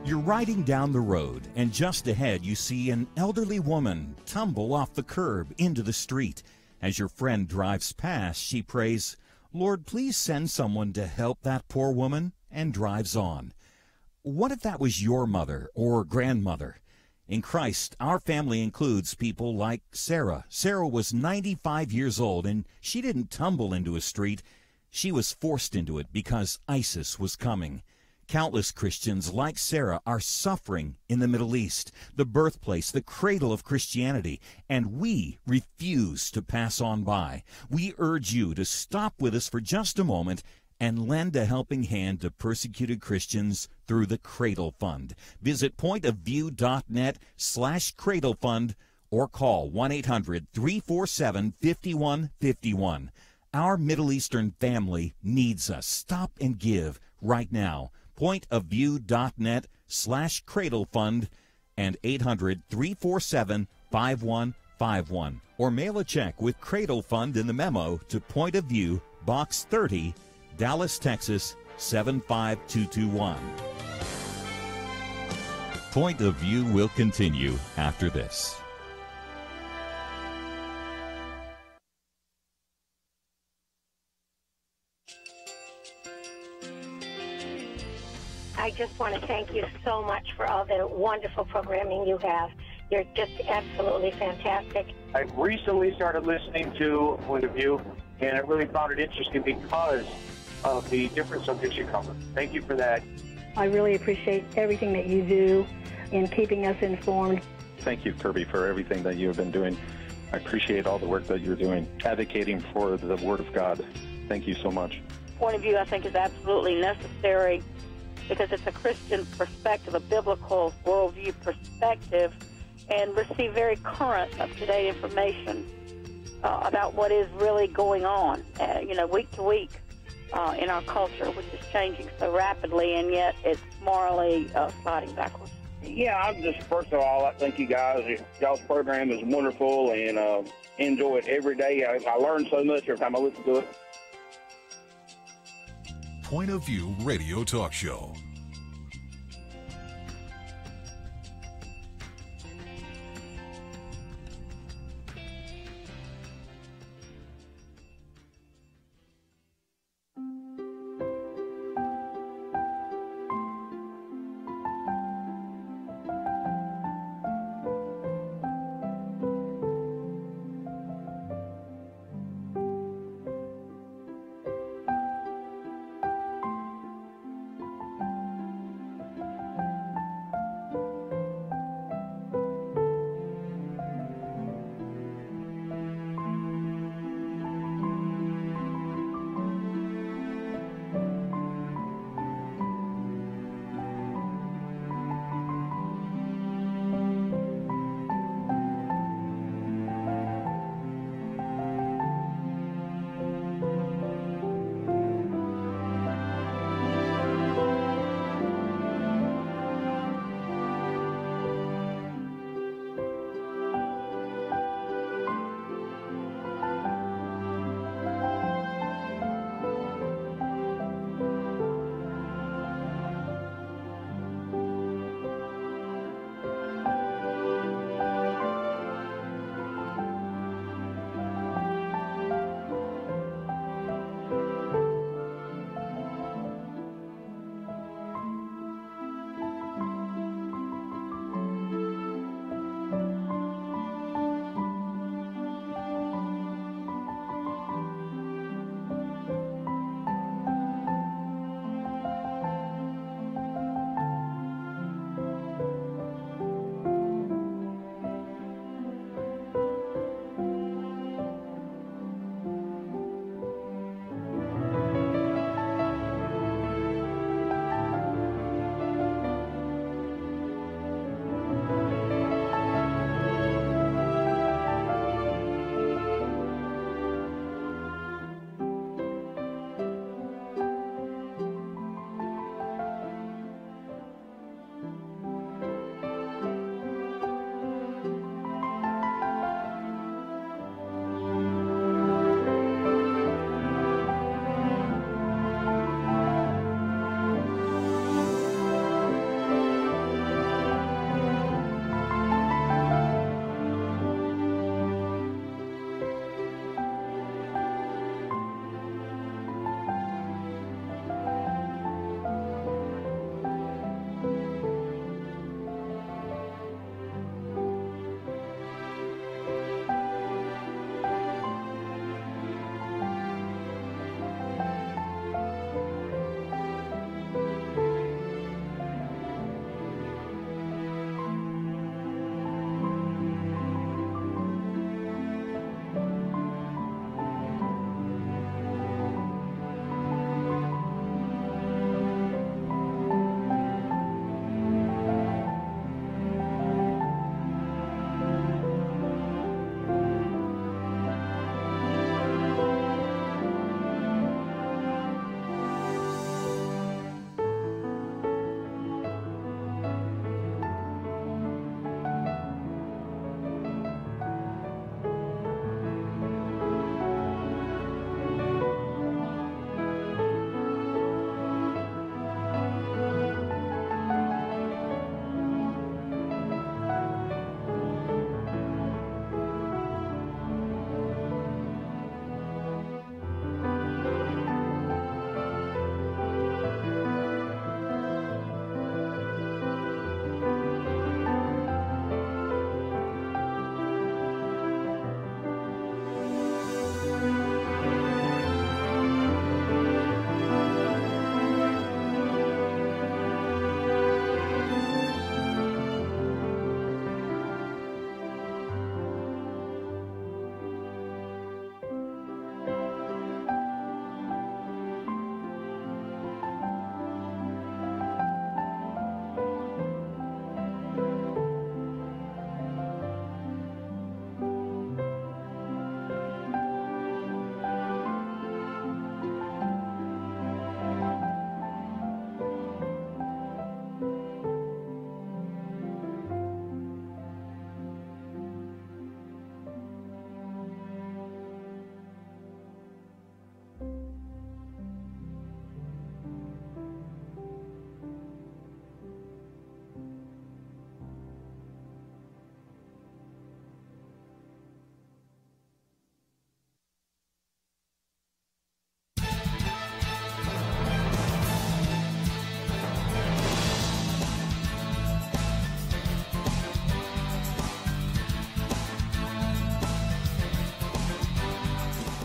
You're riding down the road, and just ahead you see an elderly woman tumble off the curb into the street. As your friend drives past, she prays, "Lord, please send someone to help that poor woman," and drives on. What if that was your mother or grandmother? In Christ, our family includes people like Sarah. Sarah was 95 years old, and she didn't tumble into a street. She was forced into it because ISIS was coming. Countless Christians like Sarah are suffering in the Middle East, the birthplace, the cradle of Christianity, and we refuse to pass on by. We urge you to stop with us for just a moment and lend a helping hand to persecuted Christians through the Cradle Fund. Visit pointofview.net/Cradle Fund or call 1-800-347-5151. Our Middle Eastern family needs us. Stop and give right now. Pointofview.net/Cradle Fund and 800-347-5151. Or mail a check with Cradle Fund in the memo to Point of View, Box 30, Dallas, Texas 75221. Point of View will continue after this. I just want to thank you so much for all the wonderful programming you have. You're just absolutely fantastic. I recently started listening to Point of View, and I really found it interesting because of the different subjects you cover. Thank you for that. I really appreciate everything that you do in keeping us informed. Thank you, Kerby, for everything that you have been doing. I appreciate all the work that you're doing, advocating for the Word of God. Thank you so much. Point of View, I think, is absolutely necessary because it's a Christian perspective, a biblical worldview perspective, and receive very current, up-to-date information about what is really going on, week to week in our culture, which is changing so rapidly, and yet it's morally sliding backwards. Yeah, I'm just, first of all, I thank you guys. Y'all's program is wonderful, and enjoy it every day. I learn so much every time I listen to it. Point of View Radio Talk Show.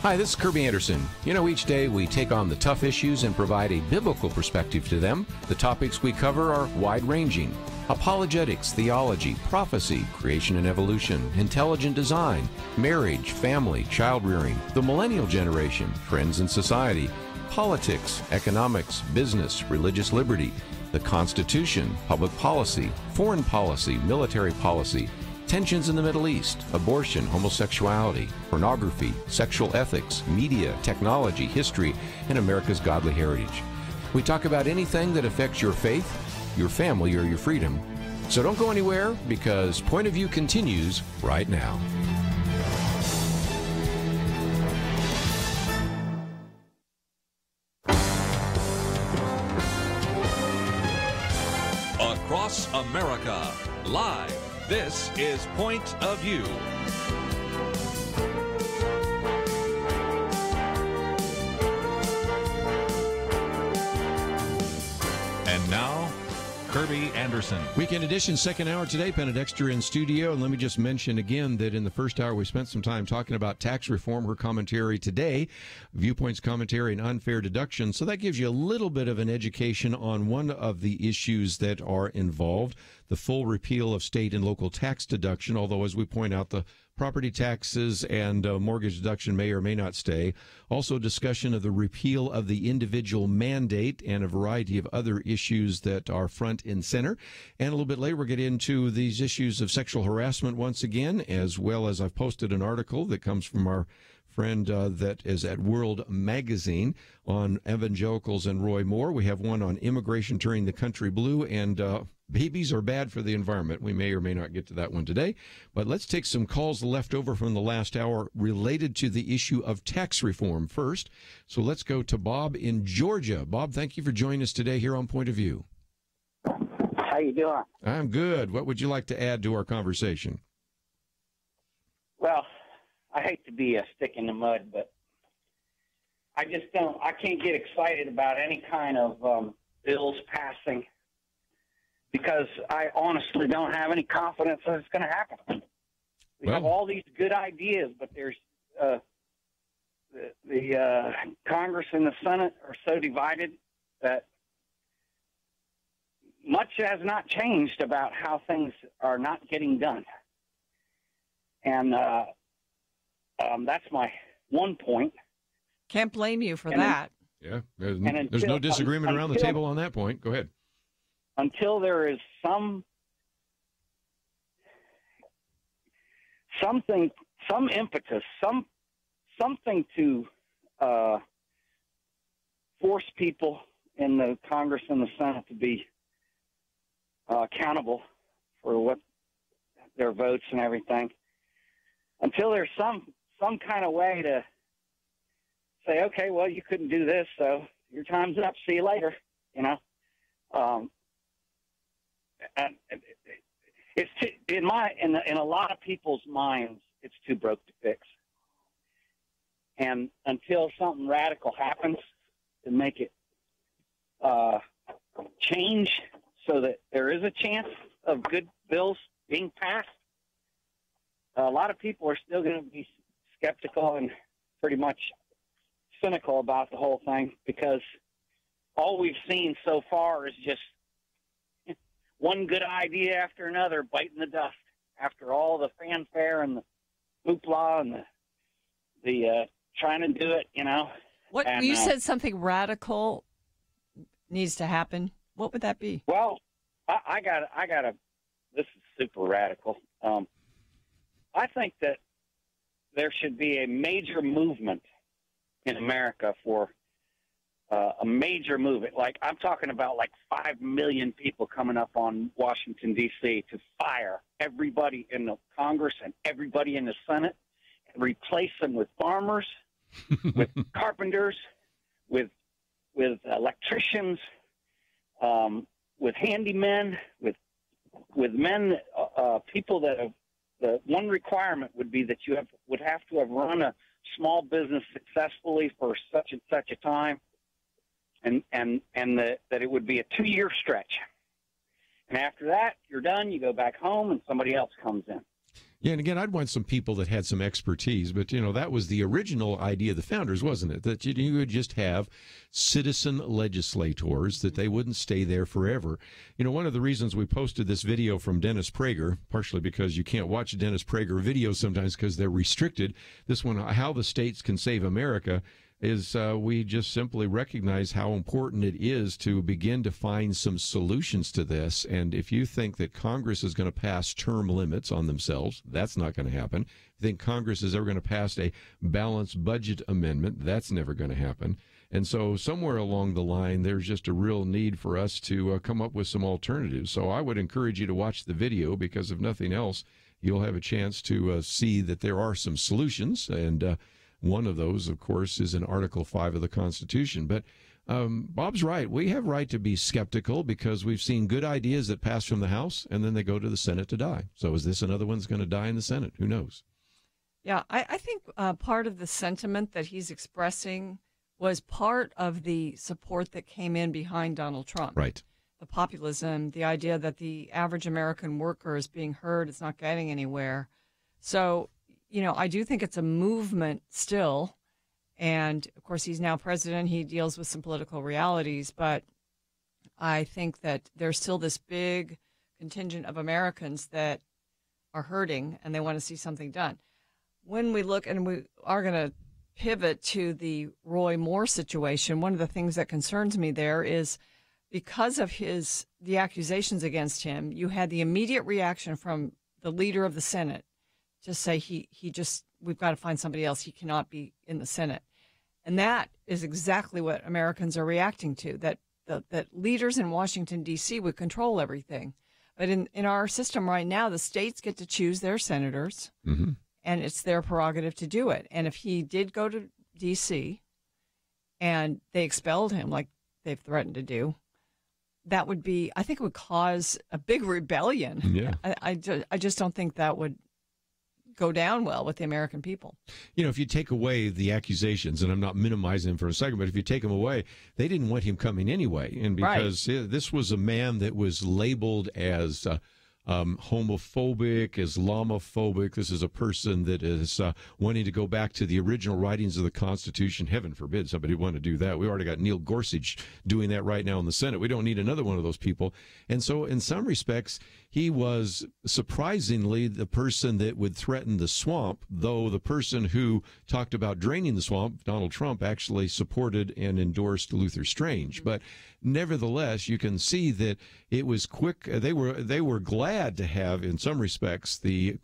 Hi, this is Kerby Anderson. You know, each day we take on the tough issues and provide a biblical perspective to them. The topics we cover are wide-ranging: apologetics, theology, prophecy, creation and evolution, intelligent design, marriage, family, child-rearing, the millennial generation, trends in society, politics, economics, business, religious liberty, the Constitution, public policy, foreign policy, military policy, tensions in the Middle East, abortion, homosexuality, pornography, sexual ethics, media, technology, history, and America's godly heritage. We talk about anything that affects your faith, your family, or your freedom. So don't go anywhere, because Point of View continues right now. Across America, live. This is Point of View. And now, Kerby Anderson. Weekend edition, second hour today. Penna Dexter in studio. And let me just mention again that in the first hour we spent some time talking about tax reform. Her commentary today, Viewpoints commentary and unfair deduction. So that gives you a little bit of an education on one of the issues that are involved, the full repeal of state and local tax deduction. Although, as we point out, the property taxes and mortgage deduction may or may not stay. Also, discussion of the repeal of the individual mandate and a variety of other issues that are front and center. And a little bit later, we'll get into these issues of sexual harassment once again, as well as I've posted an article that comes from our friend that is at World Magazine on evangelicals and Roy Moore. We have one on immigration turning the country blue, and babies are bad for the environment. We may or may not get to that one today. But let's take some calls left over from the last hour related to the issue of tax reform first. So let's go to Bob in Georgia. Bob, thank you for joining us today here on Point of View. How you doing? I'm good. What would you like to add to our conversation? Well, I hate to be a stick in the mud, but I can't get excited about any kind of bills passing, because I honestly don't have any confidence that it's going to happen. We have all these good ideas, but there's the Congress and the Senate are so divided that much has not changed about how things are not getting done. And that's my one point. Can't blame you for that. Yeah, there's no disagreement around the table on that point. Go ahead. Until there is some impetus, something to force people in the Congress and the Senate to be accountable for what their votes and everything. Until there's some kind of way to say, okay, well, you couldn't do this, so your time's up. See you later. You know, and it's in a lot of people's minds, it's too broke to fix. And until something radical happens to make it change, so that there is a chance of good bills being passed, a lot of people are still going to be skeptical and pretty much cynical about the whole thing, because all we've seen so far is just one good idea after another biting the dust after all the fanfare and the hoopla and the trying to do it, you know. What and, you said something radical needs to happen. What would that be? Well, I got a. This is super radical. I think that there should be a major movement in America for a major movement. Like, I'm talking about like 5 million people coming up on Washington, D.C. to fire everybody in the Congress and everybody in the Senate and replace them with farmers, with carpenters, with electricians, with handymen, with men, people that have. The one requirement would be that you would have to have run a small business successfully for such and such a time, and that it would be a 2-year stretch. And after that, you're done. You go back home, and somebody else comes in. Yeah, and again, I'd want some people that had some expertise, but, that was the original idea of the founders, wasn't it? That you would just have citizen legislators, that they wouldn't stay there forever. One of the reasons we posted this video from Dennis Prager, partially because you can't watch Dennis Prager videos sometimes because they're restricted, this one, How the States Can Save America, is we just simply recognize how important it is to begin to find some solutions to this. And if you think that Congress is going to pass term limits on themselves, that's not going to happen. If you think Congress is ever going to pass a balanced budget amendment, that's never going to happen. And so somewhere along the line, there's just a real need for us to come up with some alternatives. So I would encourage you to watch the video, because if nothing else, you'll have a chance to see that there are some solutions. And one of those, of course, is in Article 5 of the Constitution. But Bob's right. We have right to be skeptical, because we've seen good ideas that pass from the House and then they go to the Senate to die. So is this another one's going to die in the Senate? Who knows? Yeah, I think part of the sentiment that he's expressing was part of the support that came in behind Donald Trump. Right. The populism, the idea that the average American worker is being heard, it's not getting anywhere. So, I do think it's a movement still. And, of course, he's now president. He deals with some political realities. But I think that there's still this big contingent of Americans that are hurting, and they want to see something done. When we look, and we are going to pivot to the Roy Moore situation, one of the things that concerns me there is, because of the accusations against him, you had the immediate reaction from the leader of the Senate to say we've got to find somebody else. He cannot be in the Senate. And that is exactly what Americans are reacting to, that leaders in Washington, D.C. would control everything. But in our system right now, the states get to choose their senators, and it's their prerogative to do it. And if he did go to D.C. and they expelled him, like they've threatened to do, that would be, I think it would cause a big rebellion. Yeah. I just don't think that would go down well with the American people. If you take away the accusations, and I'm not minimizing them for a second, but if you take them away, they didn't want him coming anyway. And because this was a man that was labeled as homophobic, Islamophobic. This is a person that is wanting to go back to the original writings of the Constitution. Heaven forbid somebody want to do that. We already got Neil Gorsuch doing that right now in the Senate. We don't need another one of those people. And so in some respects, he was surprisingly the person that would threaten the swamp, though the person who talked about draining the swamp, Donald Trump, actually supported and endorsed Luther Strange. But nevertheless, you can see that it was quick. They were glad to have, in some respects, the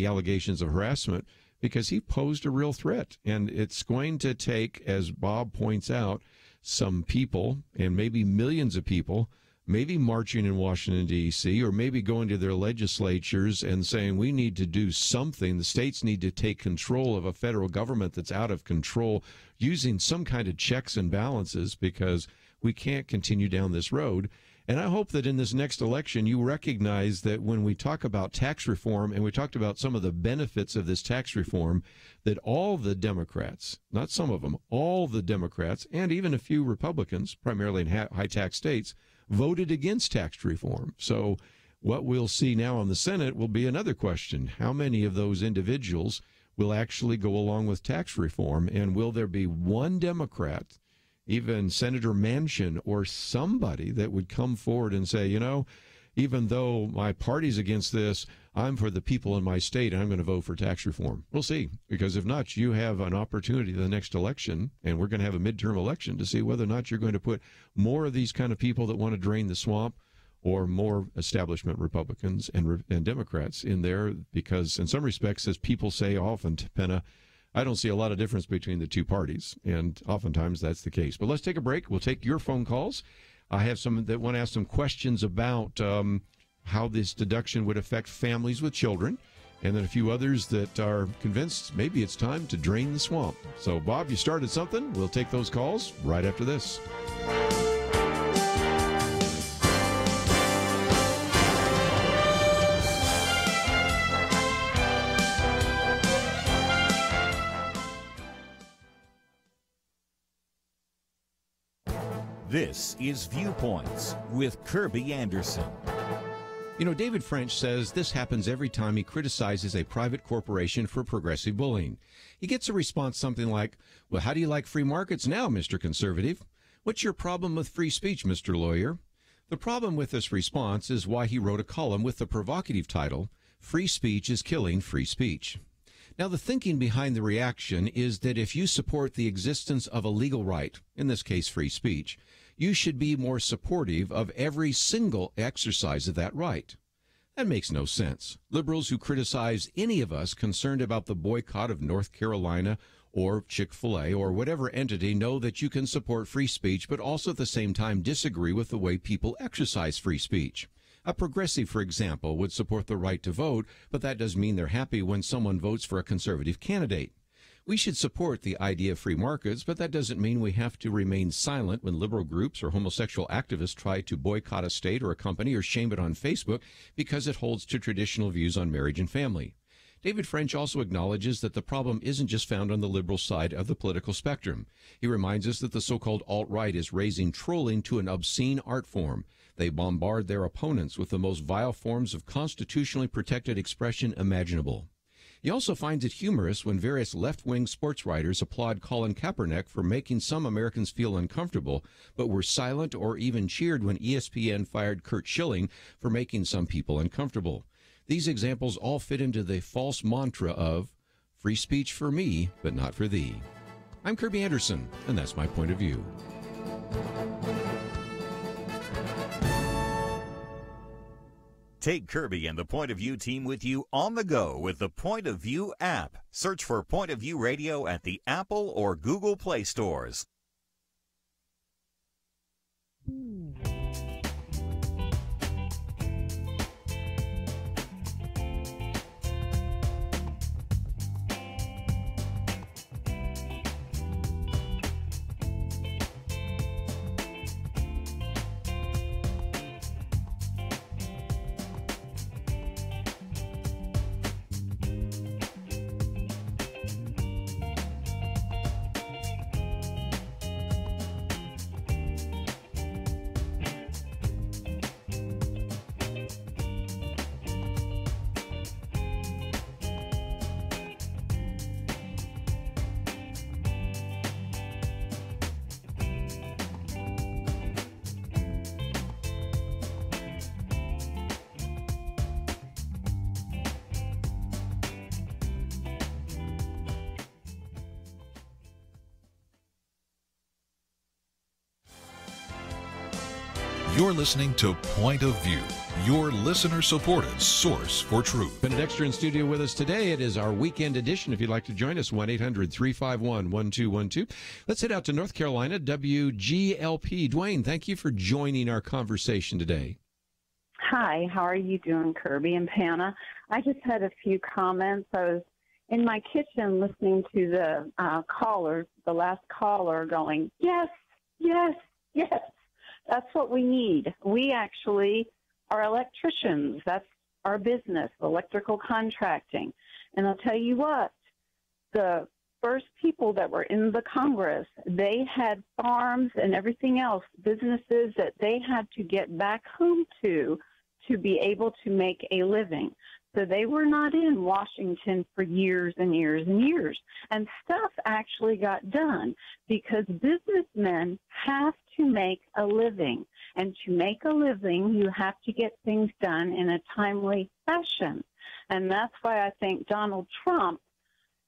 allegations of harassment, because he posed a real threat. And it's going to take, as Bob points out, some people, and maybe millions of people, maybe marching in Washington, D.C., or maybe going to their legislatures and saying, we need to do something. The states need to take control of a federal government that's out of control, using some kind of checks and balances, because we can't continue down this road. And I hope that in this next election, you recognize that when we talk about tax reform, and we talked about some of the benefits of this tax reform, that all the Democrats, not some of them, all the Democrats, and even a few Republicans, primarily in high tax states, voted against tax reform. So what we'll see now in the Senate will be another question. How many of those individuals will actually go along with tax reform? And will there be one Democrat, even Senator Manchin or somebody, that would come forward and say, even though my party's against this, I'm for the people in my state, and I'm going to vote for tax reform? We'll see, because if not, you have an opportunity in the next election, and we're going to have a midterm election, to see whether or not you're going to put more of these kind of people that want to drain the swamp, or more establishment Republicans and Democrats in there. Because in some respects, as people say often, Penna, I don't see a lot of difference between the two parties, and oftentimes that's the case. But let's take a break. We'll take your phone calls. I have some that want to ask some questions about how this deduction would affect families with children, and then a few others that are convinced maybe it's time to drain the swamp. So, Bob, you started something. We'll take those calls right after this. This is Viewpoints with Kerby Anderson. You know, David French says this happens every time he criticizes a private corporation for progressive bullying. He gets a response something like, well, how do you like free markets now, Mr. Conservative? What's your problem with free speech, Mr. Lawyer? The problem with this response is why he wrote a column with the provocative title, Free Speech is Killing Free Speech. Now, the thinking behind the reaction is that if you support the existence of a legal right, in this case free speech, you should be more supportive of every single exercise of that right. That makes no sense. Liberals who criticize any of us concerned about the boycott of North Carolina or Chick-fil-A or whatever entity know that you can support free speech, but also at the same time disagree with the way people exercise free speech. A progressive, for example, would support the right to vote, but that doesn't mean they're happy when someone votes for a conservative candidate. We should support the idea of free markets, but that doesn't mean we have to remain silent when liberal groups or homosexual activists try to boycott a state or a company or shame it on Facebook because it holds to traditional views on marriage and family. David French also acknowledges that the problem isn't just found on the liberal side of the political spectrum. He reminds us that the so-called alt-right is raising trolling to an obscene art form. They bombard their opponents with the most vile forms of constitutionally protected expression imaginable. He also finds it humorous when various left-wing sports writers applaud Colin Kaepernick for making some Americans feel uncomfortable, but were silent or even cheered when ESPN fired Kurt Schilling for making some people uncomfortable. These examples all fit into the false mantra of free speech for me, but not for thee. I'm Kerby Anderson, and that's my point of view. Take Kerby and the Point of View team with you on the go with the Point of View app. Search for Point of View Radio at the Apple or Google Play stores. You're listening to Point of View, your listener-supported source for truth. Penna Dexter in studio with us today. It is our weekend edition. If you'd like to join us, 1-800-351-1212. Let's head out to North Carolina, WGLP. Dwayne, thank you for joining our conversation today. Hi, how are you doing, Kerby and Penna? I just had a few comments. I was in my kitchen listening to the the last caller going, yes, yes, yes. That's what we need. We actually are electricians. That's our business, electrical contracting. And I'll tell you what, the first people that were in the Congress, they had farms and everything else, businesses that they had to get back home to be able to make a living. So they were not in Washington for years and years and years. And stuff actually got done because businessmen have to make a living. And to make a living, you have to get things done in a timely fashion. And that's why I think Donald Trump,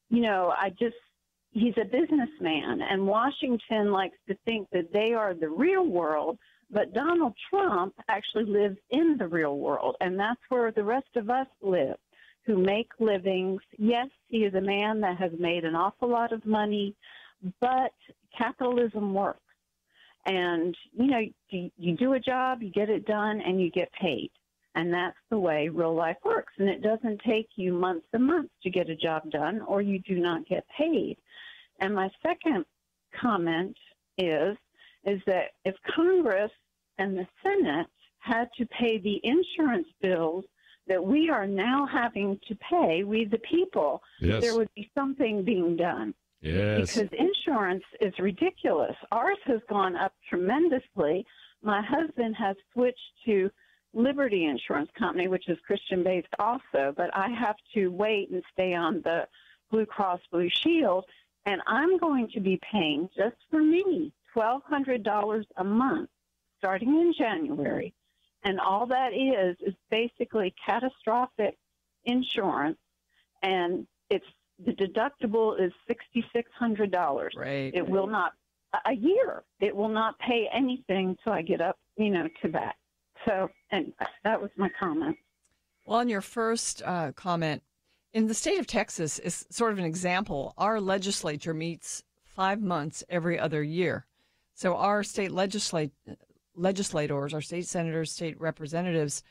he's a businessman. And Washington likes to think that they are the real world. But Donald Trump actually lives in the real world, and that's where the rest of us live, who make livings. Yes, he is a man that has made an awful lot of money, but capitalism works. And, you do a job, you get it done, and you get paid. And that's the way real life works. And it doesn't take you months and months to get a job done, or you do not get paid. And my second comment is that if Congress and the Senate had to pay the insurance bills that we are now having to pay, we the people, yes, there would be something being done. Yes. Because insurance is ridiculous. Ours has gone up tremendously. My husband has switched to Liberty Insurance Company, which is Christian-based also, but I have to wait and stay on the Blue Cross Blue Shield, and I'm going to be paying, just for me, $1,200 a month starting in January. And all that is basically catastrophic insurance, and the deductible is $6,600. Right. It will not a year. It will not pay anything till I get up, to that. So, and that was my comment. Well, on your first comment, in the state of Texas is sort of an example. Our legislature meets 5 months every other year. So our state legislators, our state senators, state representatives,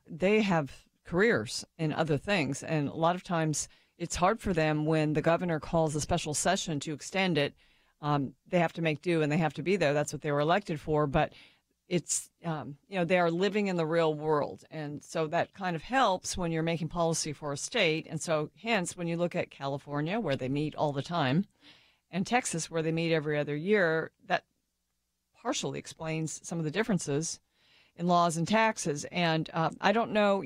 they have careers in other things. And a lot of times it's hard for them when the governor calls a special session to extend it. They have to make do and they have to be there. That's what they were elected for. But it's, they are living in the real world. And so that kind of helps when you're making policy for a state. And so hence, when you look at California, where they meet all the time, and Texas, where they meet every other year, that partially explains some of the differences in laws and taxes. And I don't know,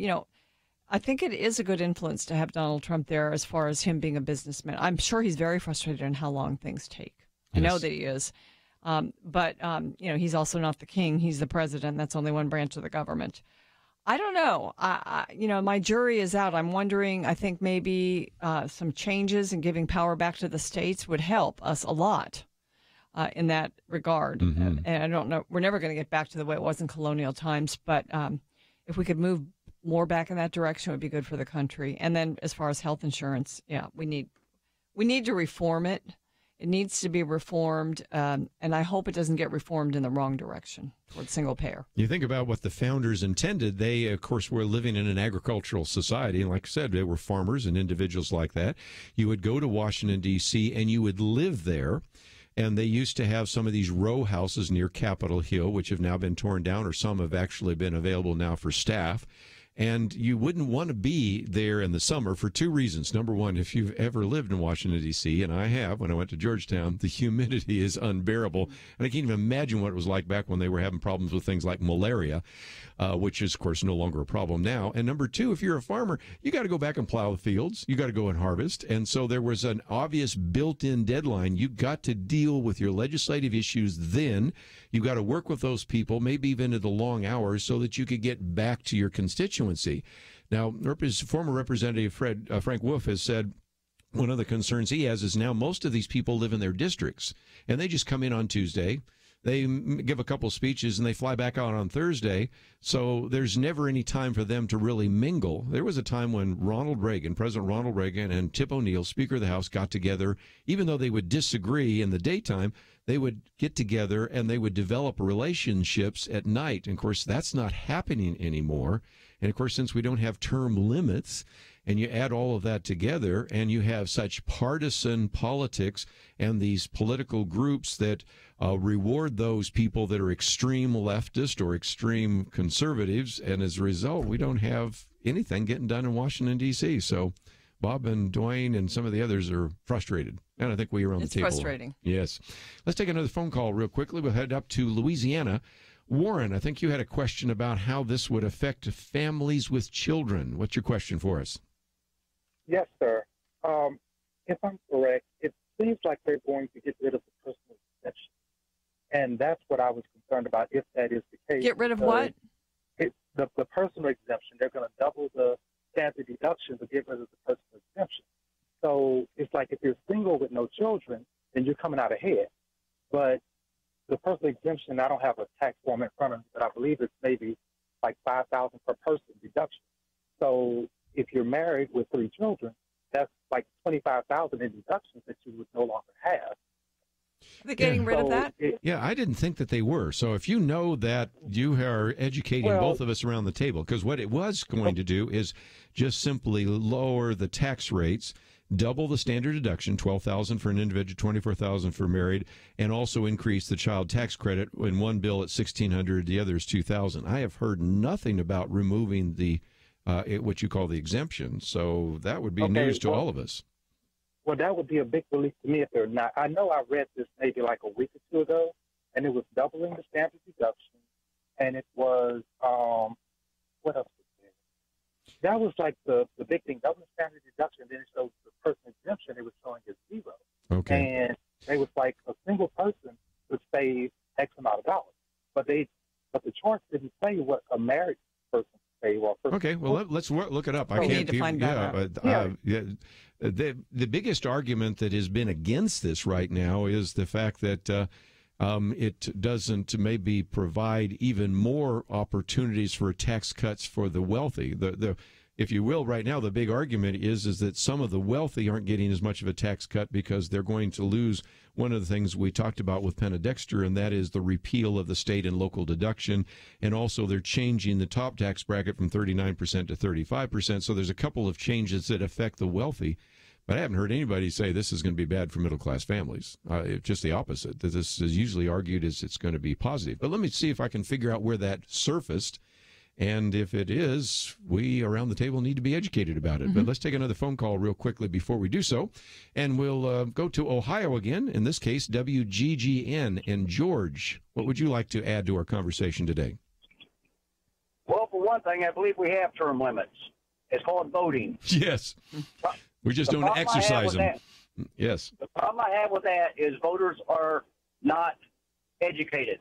I think it is a good influence to have Donald Trump there as far as him being a businessman. I'm sure he's very frustrated in how long things take. Yes. I know that he is. But he's also not the king. He's the president. That's only one branch of the government. I don't know. My jury is out. I'm wondering, I think maybe some changes in giving power back to the states would help us a lot in that regard. Mm-hmm. And I don't know. We're never going to get back to the way it was in colonial times. But if we could move more back in that direction, it would be good for the country. And then as far as health insurance, we need to reform it. It needs to be reformed, and I hope it doesn't get reformed in the wrong direction towards single payer. You think about what the founders intended. They, of course, were living in an agricultural society. And like I said, they were farmers and individuals like that. You would go to Washington, D.C., and you would live there. And they used to have some of these row houses near Capitol Hill, which have now been torn down, or some have actually been available now for staff. And you wouldn't want to be there in the summer for two reasons. Number one, if you've ever lived in Washington, D.C., and I have when I went to Georgetown, the humidity is unbearable. And I can't even imagine what it was like back when they were having problems with things like malaria, which is, of course, no longer a problem now. And number two, if you're a farmer, you got to go back and plow the fields. You got to go and harvest. And so there was an obvious built-in deadline. You got to deal with your legislative issues then. You got to work with those people, maybe even into the long hours, so that you could get back to your constituency. Now, former Representative Frank Wolf has said one of the concerns he has is now most of these people live in their districts, and they just come in on Tuesday. They give a couple speeches and they fly back out on Thursday. So there's never any time for them to really mingle. There was a time when President Ronald Reagan and Tip O'Neill, Speaker of the House, got together. Even though they would disagree in the daytime, they would get together and they would develop relationships at night. And of course, that's not happening anymore. And of course, since we don't have term limits, and you add all of that together, and you have such partisan politics and these political groups that reward those people that are extreme leftist or extreme conservatives, and as a result, we don't have anything getting done in Washington, D.C. So Bob and Dwayne and some of the others are frustrated, and I think we are on the table. It's frustrating. Yes. Let's take another phone call real quickly. We'll head up to Louisiana. Warren, I think you had a question about how this would affect families with children. What's your question for us? Yes, sir. If I'm correct, it seems like they're going to get rid of the personal exception. And that's what I was concerned about, if that is the case. Get rid of what? The personal exemption. They're going to double the standard deduction to get rid of the personal exemption. So it's like if you're single with no children, then you're coming out ahead. But the personal exemption, I don't have a tax form in front of me, but I believe it's maybe like $5,000 per person deduction. So if you're married with 3 children, that's like $25,000 in deductions that you would no longer have. They're getting rid of that? Yeah, I didn't think that they were. So if you know that, you are educating both of us around the table, because what it was going to do is just simply lower the tax rates, double the standard deduction, $12,000 for an individual, $24,000 for married, and also increase the child tax credit. In one bill, it's $1,600, the other is $2,000. I have heard nothing about removing the what you call the exemption. So that would be news to all of us. Well, that would be a big relief to me if they're not. I know I read this maybe like a week or two ago, and it was doubling the standard deduction, and it was what else was there? That was like the big thing. That was standard deduction. Then it showed the person exemption. It was showing as zero. Okay. And it was like a single person would save X amount of dollars. But the chart didn't say what a married person would save. Okay, well, let's look it up. I We can't need to find that out. The biggest argument that has been against this right now is the fact that it doesn't maybe provide even more opportunities for tax cuts for the wealthy. If you will, right now, the big argument is that some of the wealthy aren't getting as much of a tax cut because they're going to lose one of the things we talked about with Penna Dexter, and that is the repeal of the state and local deduction. And also they're changing the top tax bracket from 39% to 35%. So there's a couple of changes that affect the wealthy. But I haven't heard anybody say this is going to be bad for middle-class families. It's just the opposite. This is usually argued as it's going to be positive. But let me see if I can figure out where that surfaced. And if it is, we around the table need to be educated about it. But let's take another phone call real quickly before we do so. And we'll go to Ohio again, in this case, WGGN. And George, what would you like to add to our conversation today? Well, for one thing, I believe we have term limits. It's called voting. Yes. We just don't exercise them. Yes. The problem I have with that is voters are not educated.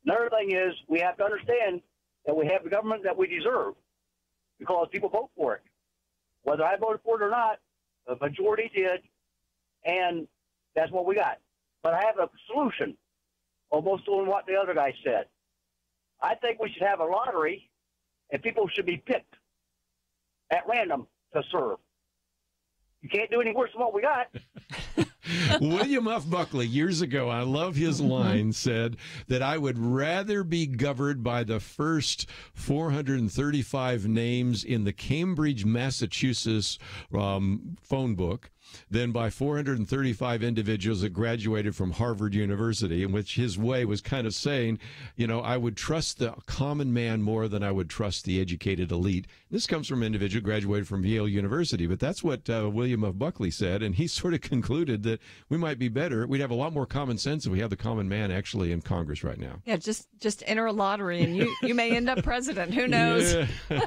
Another thing is we have to understand that we have the government that we deserve because people vote for it. Whether I voted for it or not, the majority did, and that's what we got. But I have a solution, almost doing what the other guy said. I think we should have a lottery, and people should be picked at random to serve. You can't do any worse than what we got. William F. Buckley, years ago, I love his line, said that I would rather be governed by the first 435 names in the Cambridge, Massachusetts phone book than by 435 individuals that graduated from Harvard University, in which his way was kind of saying, you know, I would trust the common man more than I would trust the educated elite. This comes from an individual who graduated from Yale University, but that's what William F. Buckley said, and he sort of concluded that we might be better. We'd have a lot more common sense if we have the common man actually in Congress right now. Yeah, just enter a lottery, and you may end up president. Who knows? Yeah.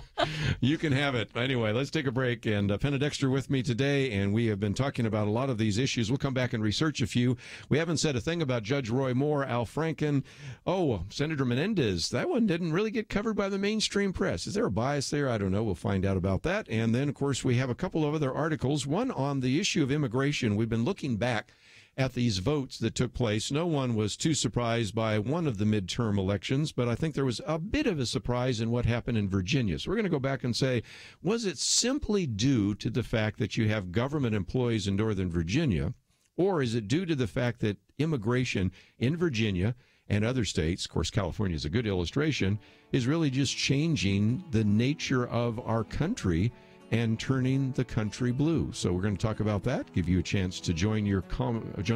You can have it. Anyway, let's take a break. And Penna Dexter with me today, and we have been talking about a lot of these issues. We'll come back and research a few. We haven't said a thing about Judge Roy Moore, Al Franken. Oh, Senator Menendez. That one didn't really get covered by the mainstream press. Is there a bias there? I don't know. We'll find out about that. And then, of course, we have a couple of other articles. One on the issue of immigration. We've been looking back at these votes that took place. No one was too surprised by one of the midterm elections, but I think there was a bit of a surprise in what happened in Virginia. So we're going to go back and say, was it simply due to the fact that you have government employees in Northern Virginia, or is it due to the fact that immigration in Virginia and other states, of course, California is a good illustration, is really just changing the nature of our country and turning the country blue? So we're going to talk about that, give you a chance to join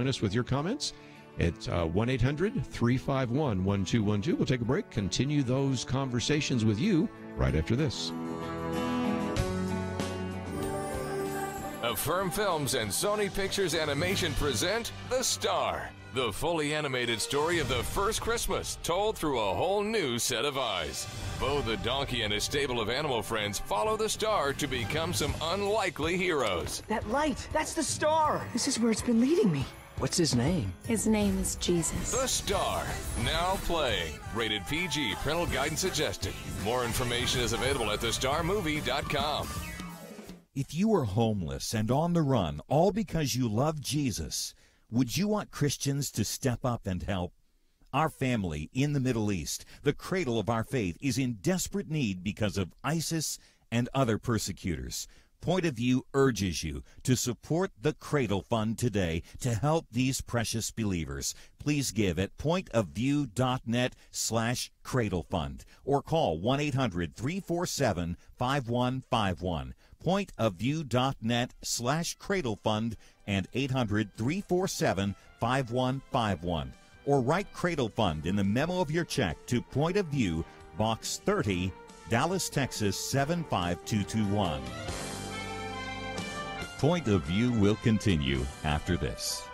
us with your comments at 1-800-351-1212. We'll take a break, continue those conversations with you right after this. Affirm Films and Sony Pictures Animation present The Star, the fully animated story of the first Christmas told through a whole new set of eyes. Bo the donkey and his stable of animal friends follow the star to become some unlikely heroes. That light, that's the star. This is where it's been leading me. What's his name? His name is Jesus. The Star, now playing. Rated PG, parental guidance suggested. More information is available at thestarmovie.com. If you were homeless and on the run, all because you love Jesus, would you want Christians to step up and help? Our family in the Middle East, the cradle of our faith, is in desperate need because of ISIS and other persecutors. Point of View urges you to support the Cradle Fund today to help these precious believers. Please give at pointofview.net/Cradle Fund or call 1-800-347-5151. Pointofview.net/Cradle Fund and 800-347-5151. Or write Cradle Fund in the memo of your check to Point of View, Box 30, Dallas, Texas 75221. Point of View will continue after this.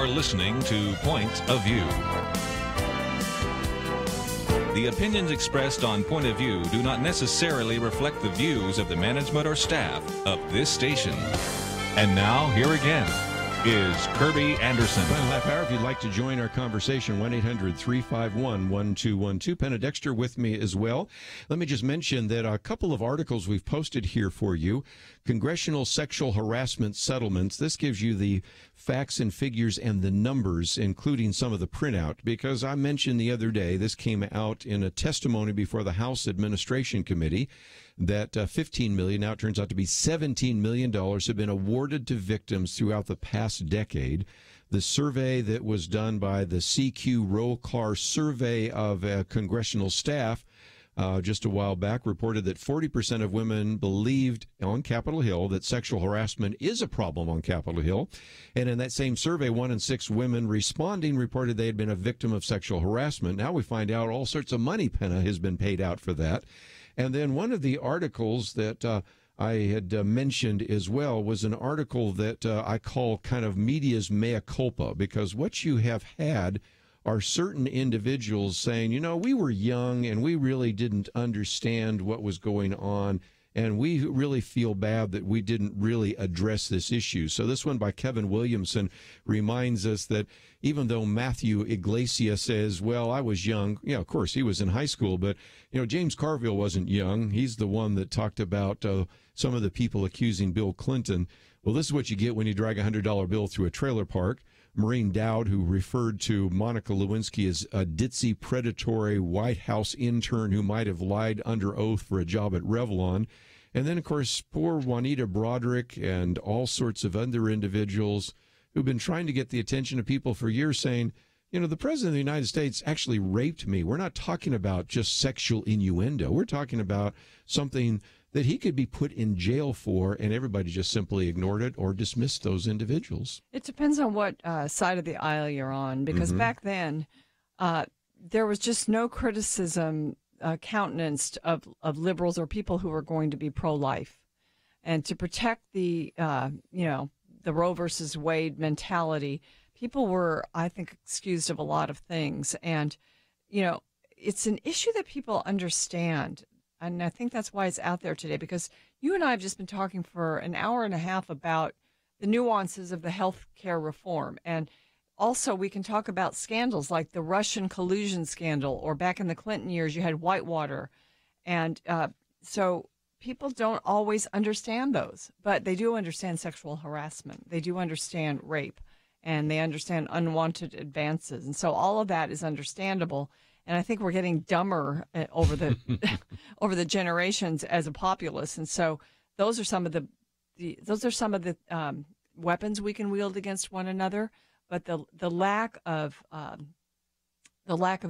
are listening to Point of View. The opinions expressed on Point of View do not necessarily reflect the views of the management or staff of this station. And now, here again is Kerby Anderson. Final half hour, if you'd like to join our conversation, 1-800-351-1212. Penna Dexter with me as well. Let me just mention that a couple of articles we've posted here for you. Congressional Sexual Harassment Settlements. This gives you the facts and figures and the numbers, including some of the printout, because I mentioned the other day, this came out in a testimony before the House Administration Committee, that $15 million, now it turns out to be $17 million, have been awarded to victims throughout the past decade. The survey that was done by the CQ Roll Call Survey of congressional staff just a while back reported that 40% of women believed on Capitol Hill that sexual harassment is a problem on Capitol Hill. And in that same survey, 1 in 6 women responding reported they had been a victim of sexual harassment. Now we find out all sorts of money, Penna, has been paid out for that. And then one of the articles that I had mentioned as well was an article that I call kind of media's mea culpa, because what you have had are certain individuals saying, you know, we were young and we really didn't understand what was going on, and we really feel bad that we didn't really address this issue. So this one by Kevin Williamson reminds us that even though Matthew Iglesias says, well, I was young, yeah, of course, he was in high school, but, you know, James Carville wasn't young. He's the one that talked about some of the people accusing Bill Clinton. Well, this is what you get when you drag a $100 bill through a trailer park. Maureen Dowd, who referred to Monica Lewinsky as a ditzy, predatory White House intern who might have lied under oath for a job at Revlon. And then, of course, poor Juanita Broderick and all sorts of other individuals who've been trying to get the attention of people for years saying, you know, the President of the United States actually raped me. We're not talking about just sexual innuendo. We're talking about something that he could be put in jail for, and everybody just simply ignored it or dismissed those individuals. It depends on what side of the aisle you're on, because back then there was just no criticism countenanced of liberals or people who were going to be pro-life. And to protect the, the Roe versus Wade mentality, people were, I think, excused of a lot of things. And, you know, it's an issue that people understand. And I think that's why it's out there today, because you and I have just been talking for an hour and a half about the nuances of the health care reform. And also we can talk about scandals like the Russian collusion scandal, or back in the Clinton years, you had Whitewater. And so people don't always understand those, but they do understand sexual harassment. They do understand rape, and they understand unwanted advances. And so all of that is understandable. And I think we're getting dumber over the over the generations as a populace. And so those are some of the weapons we can wield against one another. But the lack of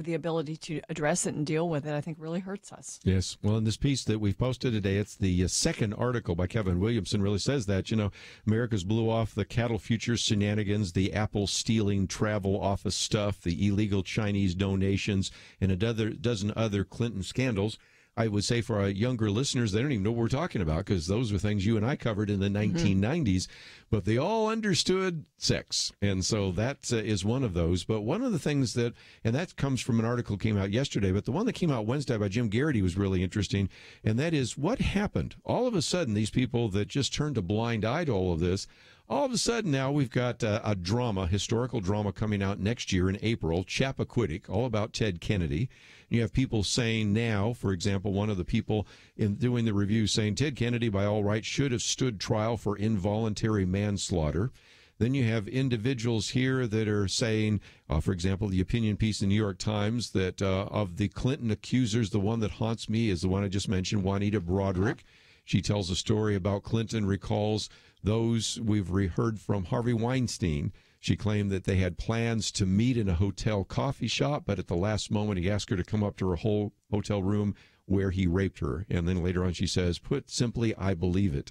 the ability to address it and deal with it, I think, really hurts us. Yes. Well, in this piece that we've posted today, it's the second article by Kevin Williamson, really says that, you know, America's blew off the cattle futures shenanigans, the Apple stealing travel office stuff, the illegal Chinese donations, and a dozen other Clinton scandals. I would say for our younger listeners, they don't even know what we're talking about, because those were things you and I covered in the 1990s, but they all understood sex. And so that is one of those. But one of the things that, and that comes from an article that came out yesterday, but the one that came out Wednesday by Jim Garrity was really interesting. And that is what happened. All of a sudden, these people that just turned a blind eye to all of this, all of a sudden now we've got a drama, historical drama coming out next year in April, Chappaquiddick, all about Ted Kennedy. You have people saying now, for example, one of the people in doing the review saying Ted Kennedy, by all rights, should have stood trial for involuntary manslaughter. Then you have individuals here that are saying, for example, the opinion piece in the New York Times, that of the Clinton accusers, the one that haunts me is the one I just mentioned, Juanita Broderick. She tells a story about Clinton recalls those we've heard from Harvey Weinstein. She claimed that they had plans to meet in a hotel coffee shop, but at the last moment he asked her to come up to her whole hotel room where he raped her. And then later on she says, put simply, I believe it.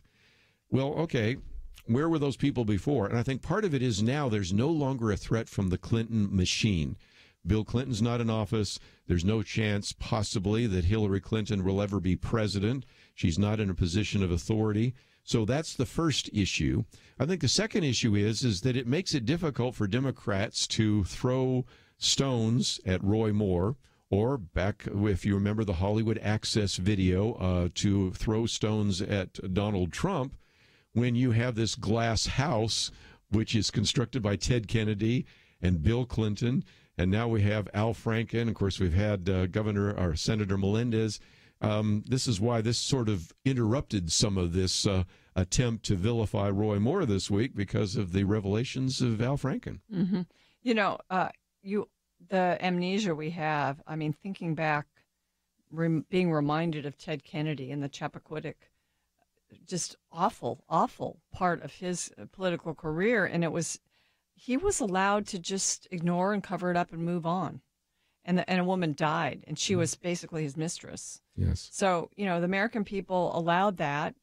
Well, okay, where were those people before? And I think part of it is now there's no longer a threat from the Clinton machine. Bill Clinton's not in office. There's no chance, possibly, that Hillary Clinton will ever be president. She's not in a position of authority. So that's the first issue. I think the second issue is that it makes it difficult for Democrats to throw stones at Roy Moore, or back, if you remember the Hollywood Access video, to throw stones at Donald Trump when you have this glass house, which is constructed by Ted Kennedy and Bill Clinton, and now we have Al Franken. Of course, we've had Senator Melendez. This is why this sort of interrupted some of this attempt to vilify Roy Moore this week, because of the revelations of Al Franken. Mm-hmm. You know, the amnesia we have, I mean, thinking back, being reminded of Ted Kennedy and the Chappaquiddick, just awful part of his political career. And he was allowed to just ignore and cover it up and move on. And a woman died, and she was basically his mistress. Yes. So, the American people allowed that.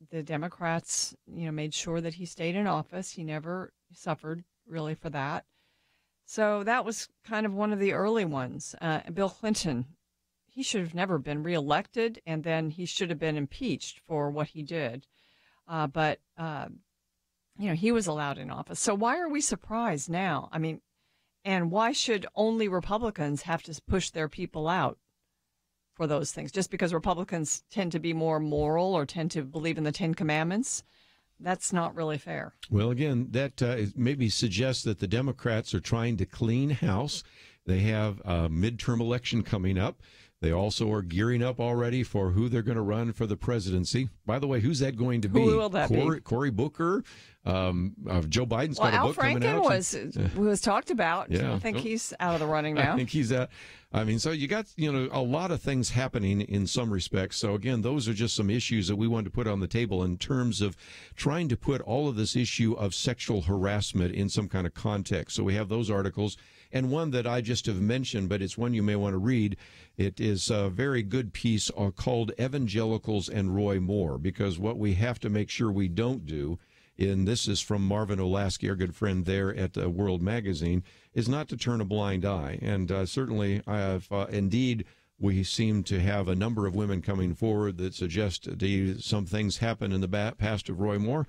The Democrats, made sure that he stayed in office. He never suffered really for that. So that was kind of one of the early ones. Bill Clinton, he should have never been reelected, and then he should have been impeached for what he did. But he was allowed in office. So why are we surprised now? I mean, and why should only Republicans have to push their people out for those things? Just because Republicans tend to be more moral or tend to believe in the Ten Commandments? That's not really fair. Well, again, that maybe suggests that the Democrats are trying to clean house. They have a midterm election coming up. They also are gearing up already for who they're going to run for the presidency. By the way, who's that going to be? Who will that be? Cory Booker? Joe Biden's got a book coming out. Al Franken was talked about. Yeah. I think he's out of the running now. I think he's out. I mean, so you got, a lot of things happening in some respects. So again, those are just some issues that we wanted to put on the table in terms of trying to put all of this issue of sexual harassment in some kind of context. So we have those articles, and one that I just have mentioned, but it's one you may want to read. It is a very good piece called Evangelicals and Roy Moore, because what we have to make sure we don't do, and this is from Marvin Olasky, our good friend there at World Magazine, is not to turn a blind eye. And certainly, I have indeed, we seem to have a number of women coming forward that suggest some things happen in the past of Roy Moore.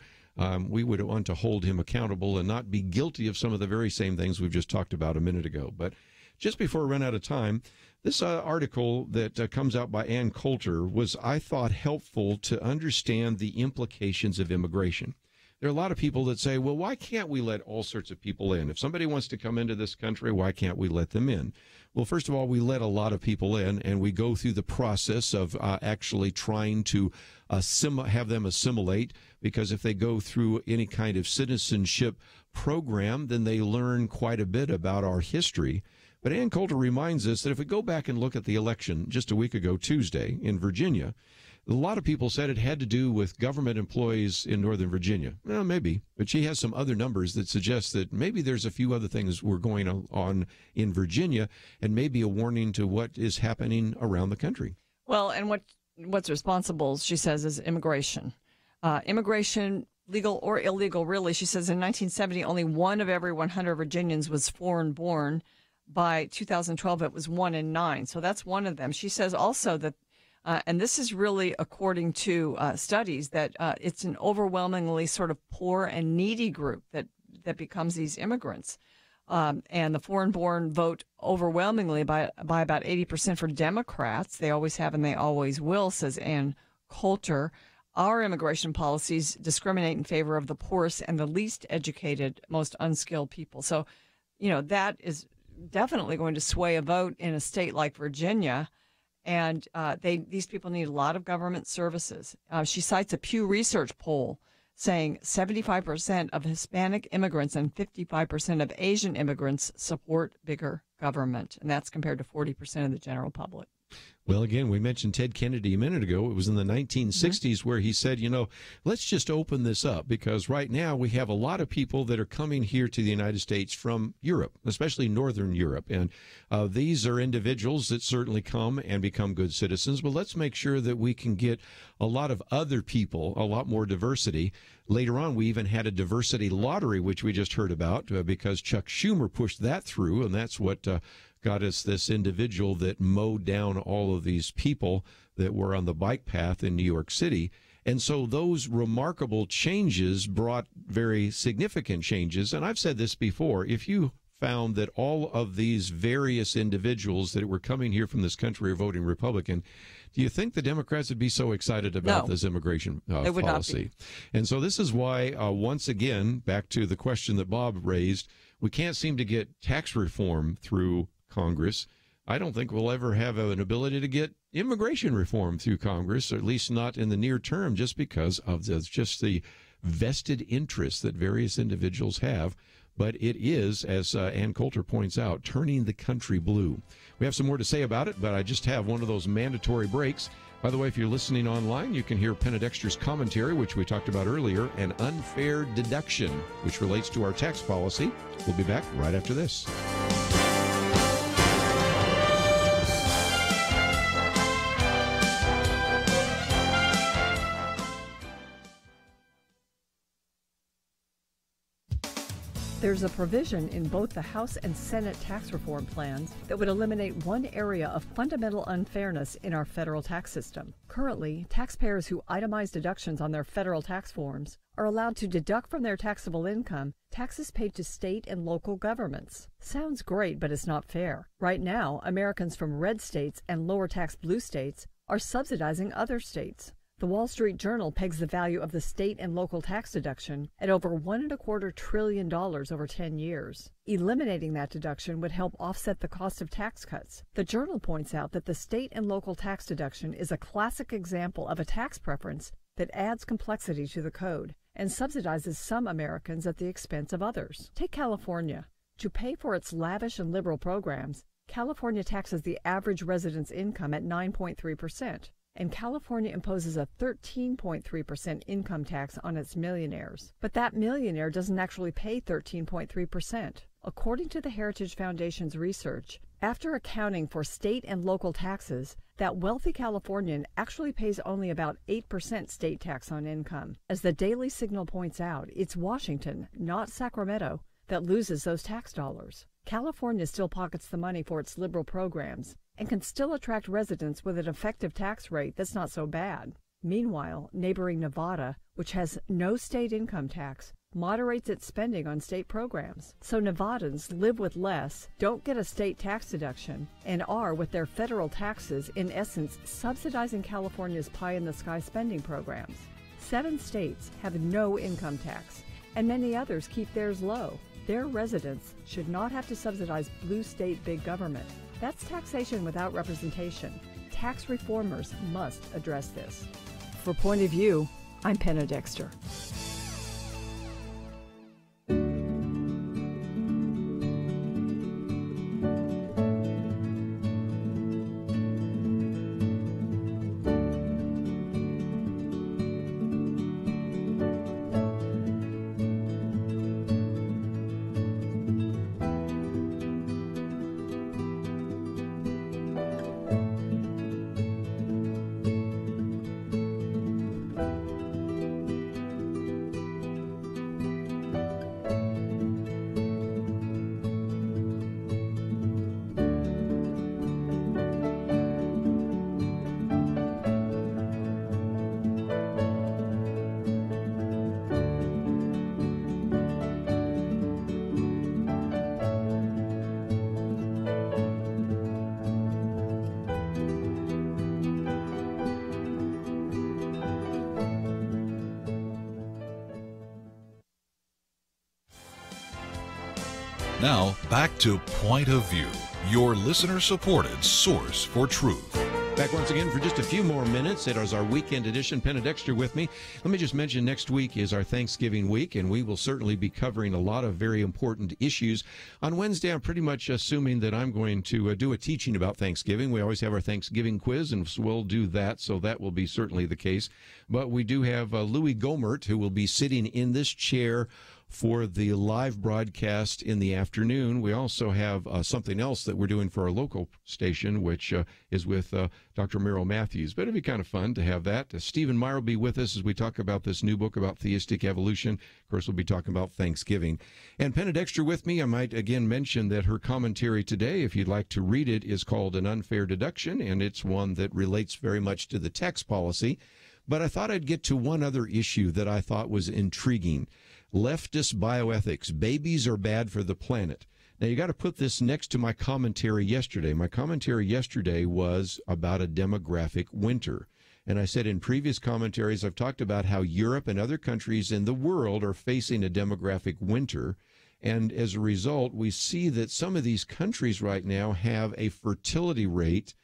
We would want to hold him accountable and not be guilty of some of the very same things we've just talked about a minute ago. But just before we run out of time, this article that comes out by Ann Coulter was, I thought, helpful to understand the implications of immigration. There are a lot of people that say, well, why can't we let all sorts of people in? If somebody wants to come into this country, why can't we let them in? Well, first of all, we let a lot of people in, and we go through the process of actually trying to have them assimilate, because if they go through any kind of citizenship program, then they learn quite a bit about our history. But Ann Coulter reminds us that if we go back and look at the election just a week ago, Tuesday, in Virginia, a lot of people said it had to do with government employees in Northern Virginia. Well, maybe, but she has some other numbers that suggest that maybe there's a few other things were going on in Virginia, and maybe a warning to what is happening around the country. Well, and what's responsible, she says, is immigration. Immigration, legal or illegal, really. She says in 1970, only 1 of every 100 Virginians was foreign born. By 2012, it was 1 in 9. So that's one of them. She says also that, and this is really according to studies, that it's an overwhelmingly sort of poor and needy group that becomes these immigrants. And the foreign-born vote overwhelmingly by about 80% for Democrats. They always have and they always will, says Ann Coulter. Our immigration policies discriminate in favor of the poorest and the least educated, most unskilled people. So, that is definitely going to sway a vote in a state like Virginia. And these people need a lot of government services. She cites a Pew Research poll saying 75% of Hispanic immigrants and 55% of Asian immigrants support bigger government. And that's compared to 40% of the general public. Well, again, we mentioned Ted Kennedy a minute ago. It was in the 1960s where he said, let's just open this up, because right now we have a lot of people that are coming here to the United States from Europe, especially Northern Europe. And these are individuals that certainly come and become good citizens. But let's make sure that we can get a lot of other people, a lot more diversity. Later on, we even had a diversity lottery, which we just heard about, because Chuck Schumer pushed that through. And that's what got us this individual that mowed down all of these people that were on the bike path in New York City. And so those remarkable changes brought very significant changes. And I've said this before, if you found that all of these various individuals that were coming here from this country are voting Republican, do you think the Democrats would be so excited about this immigration policy? And so this is why, once again, back to the question that Bob raised, we can't seem to get tax reform through Congress. I don't think we'll ever have an ability to get immigration reform through Congress, or at least not in the near term, just because of the vested interests that various individuals have. But it is, as Ann Coulter points out, turning the country blue. We have some more to say about it, but I just have one of those mandatory breaks. By the way, if you're listening online, you can hear Penna Dexter's commentary, which we talked about earlier, an unfair deduction, which relates to our tax policy. We'll be back right after this. There's a provision in both the House and Senate tax reform plans that would eliminate one area of fundamental unfairness in our federal tax system. Currently, taxpayers who itemize deductions on their federal tax forms are allowed to deduct from their taxable income taxes paid to state and local governments. Sounds great, but it's not fair. Right now, Americans from red states and lower tax blue states are subsidizing other states. The Wall Street Journal pegs the value of the state and local tax deduction at over $1.25 trillion over 10 years. Eliminating that deduction would help offset the cost of tax cuts. The Journal points out that the state and local tax deduction is a classic example of a tax preference that adds complexity to the code and subsidizes some Americans at the expense of others. Take California. To pay for its lavish and liberal programs, California taxes the average resident's income at 9.3%. And California imposes a 13.3% income tax on its millionaires. But that millionaire doesn't actually pay 13.3%. According to the Heritage Foundation's research, after accounting for state and local taxes, that wealthy Californian actually pays only about 8% state tax on income. As the Daily Signal points out, it's Washington, not Sacramento, that loses those tax dollars. California still pockets the money for its liberal programs and can still attract residents with an effective tax rate that's not so bad. Meanwhile, neighboring Nevada, which has no state income tax, moderates its spending on state programs. So Nevadans live with less, don't get a state tax deduction, and are, with their federal taxes, in essence subsidizing California's pie-in-the-sky spending programs. 7 states have no income tax, and many others keep theirs low. Their residents should not have to subsidize blue state big government. That's taxation without representation. Tax reformers must address this. For Point of View, I'm Penna Dexter. Now, back to Point of View, your listener-supported source for truth. Back once again for just a few more minutes. It is our weekend edition. Penna Dexter with me. Let me just mention next week is our Thanksgiving week, and we will certainly be covering a lot of very important issues. On Wednesday, I'm pretty much assuming that I'm going to do a teaching about Thanksgiving. We always have our Thanksgiving quiz, and we'll do that, so that will be certainly the case. But we do have Louis Gomert, who will be sitting in this chair for the live broadcast in the afternoon. We also have something else that we're doing for our local station, which is with Dr. Merrill Matthews. But it'll be kind of fun to have that. Stephen Meyer will be with us as we talk about this new book about theistic evolution. Of course, we'll be talking about Thanksgiving. And Penna Dexter with me. I might again mention that her commentary today, if you'd like to read it, is called An Unfair Deduction, and it's one that relates very much to the tax policy. But I thought I'd get to one other issue that I thought was intriguing. Leftist bioethics. Babies are bad for the planet. Now, you got to put this next to my commentary yesterday. My commentary yesterday was about a demographic winter. And I said in previous commentaries, I've talked about how Europe and other countries in the world are facing a demographic winter. And as a result, we see that some of these countries right now have a fertility rate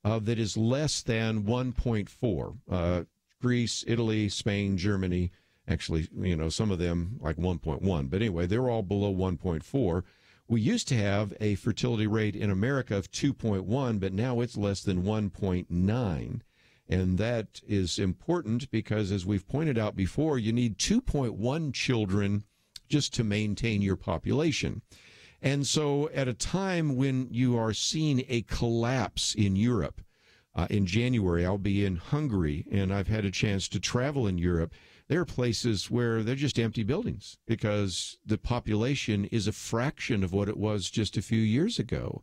that is less than 1.4. Greece, Italy, Spain, Germany, actually, some of them like 1.1. But anyway, they're all below 1.4. We used to have a fertility rate in America of 2.1, but now it's less than 1.9. And that is important because, as we've pointed out before, you need 2.1 children just to maintain your population. And so at a time when you are seeing a collapse in Europe, in January, I'll be in Hungary, and I've had a chance to travel in Europe. There are places where they're just empty buildings because the population is a fraction of what it was just a few years ago.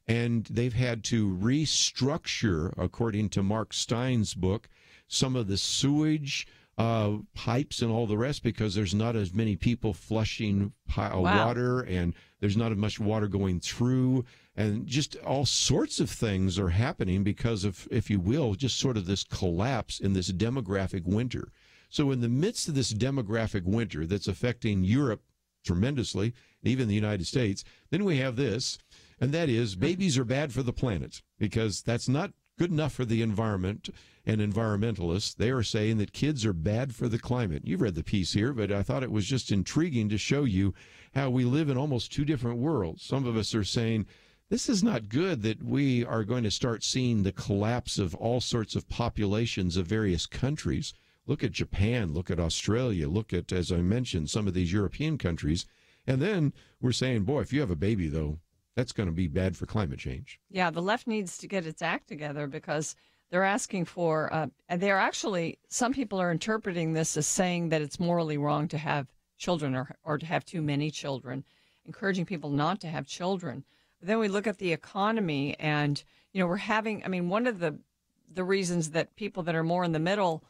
And they've had to restructure, according to Mark Stein's book, some of the sewage pipes and all the rest because there's not as many people flushing water, and there's not as much water going through, and just all sorts of things are happening because of, if you will, just sort of this collapse in this demographic winter. So in the midst of this demographic winter that's affecting Europe tremendously, even the United States, then we have this, and that is babies are bad for the planet because that's not good enough for the environment and environmentalists. They are saying that kids are bad for the climate. You've read the piece here, but I thought it was just intriguing to show you how we live in almost two different worlds. Some of us are saying this is not good, that we are going to start seeing the collapse of all sorts of populations of various countries. Look at Japan, look at Australia, look at, as I mentioned, some of these European countries. And then we're saying, boy, if you have a baby, though, that's going to be bad for climate change. Yeah, the left needs to get its act together because they're asking for, they're actually, some people are interpreting this as saying that it's morally wrong to have children or to have too many children, encouraging people not to have children. But then we look at the economy and, we're having, one of the reasons that people that are more in the middle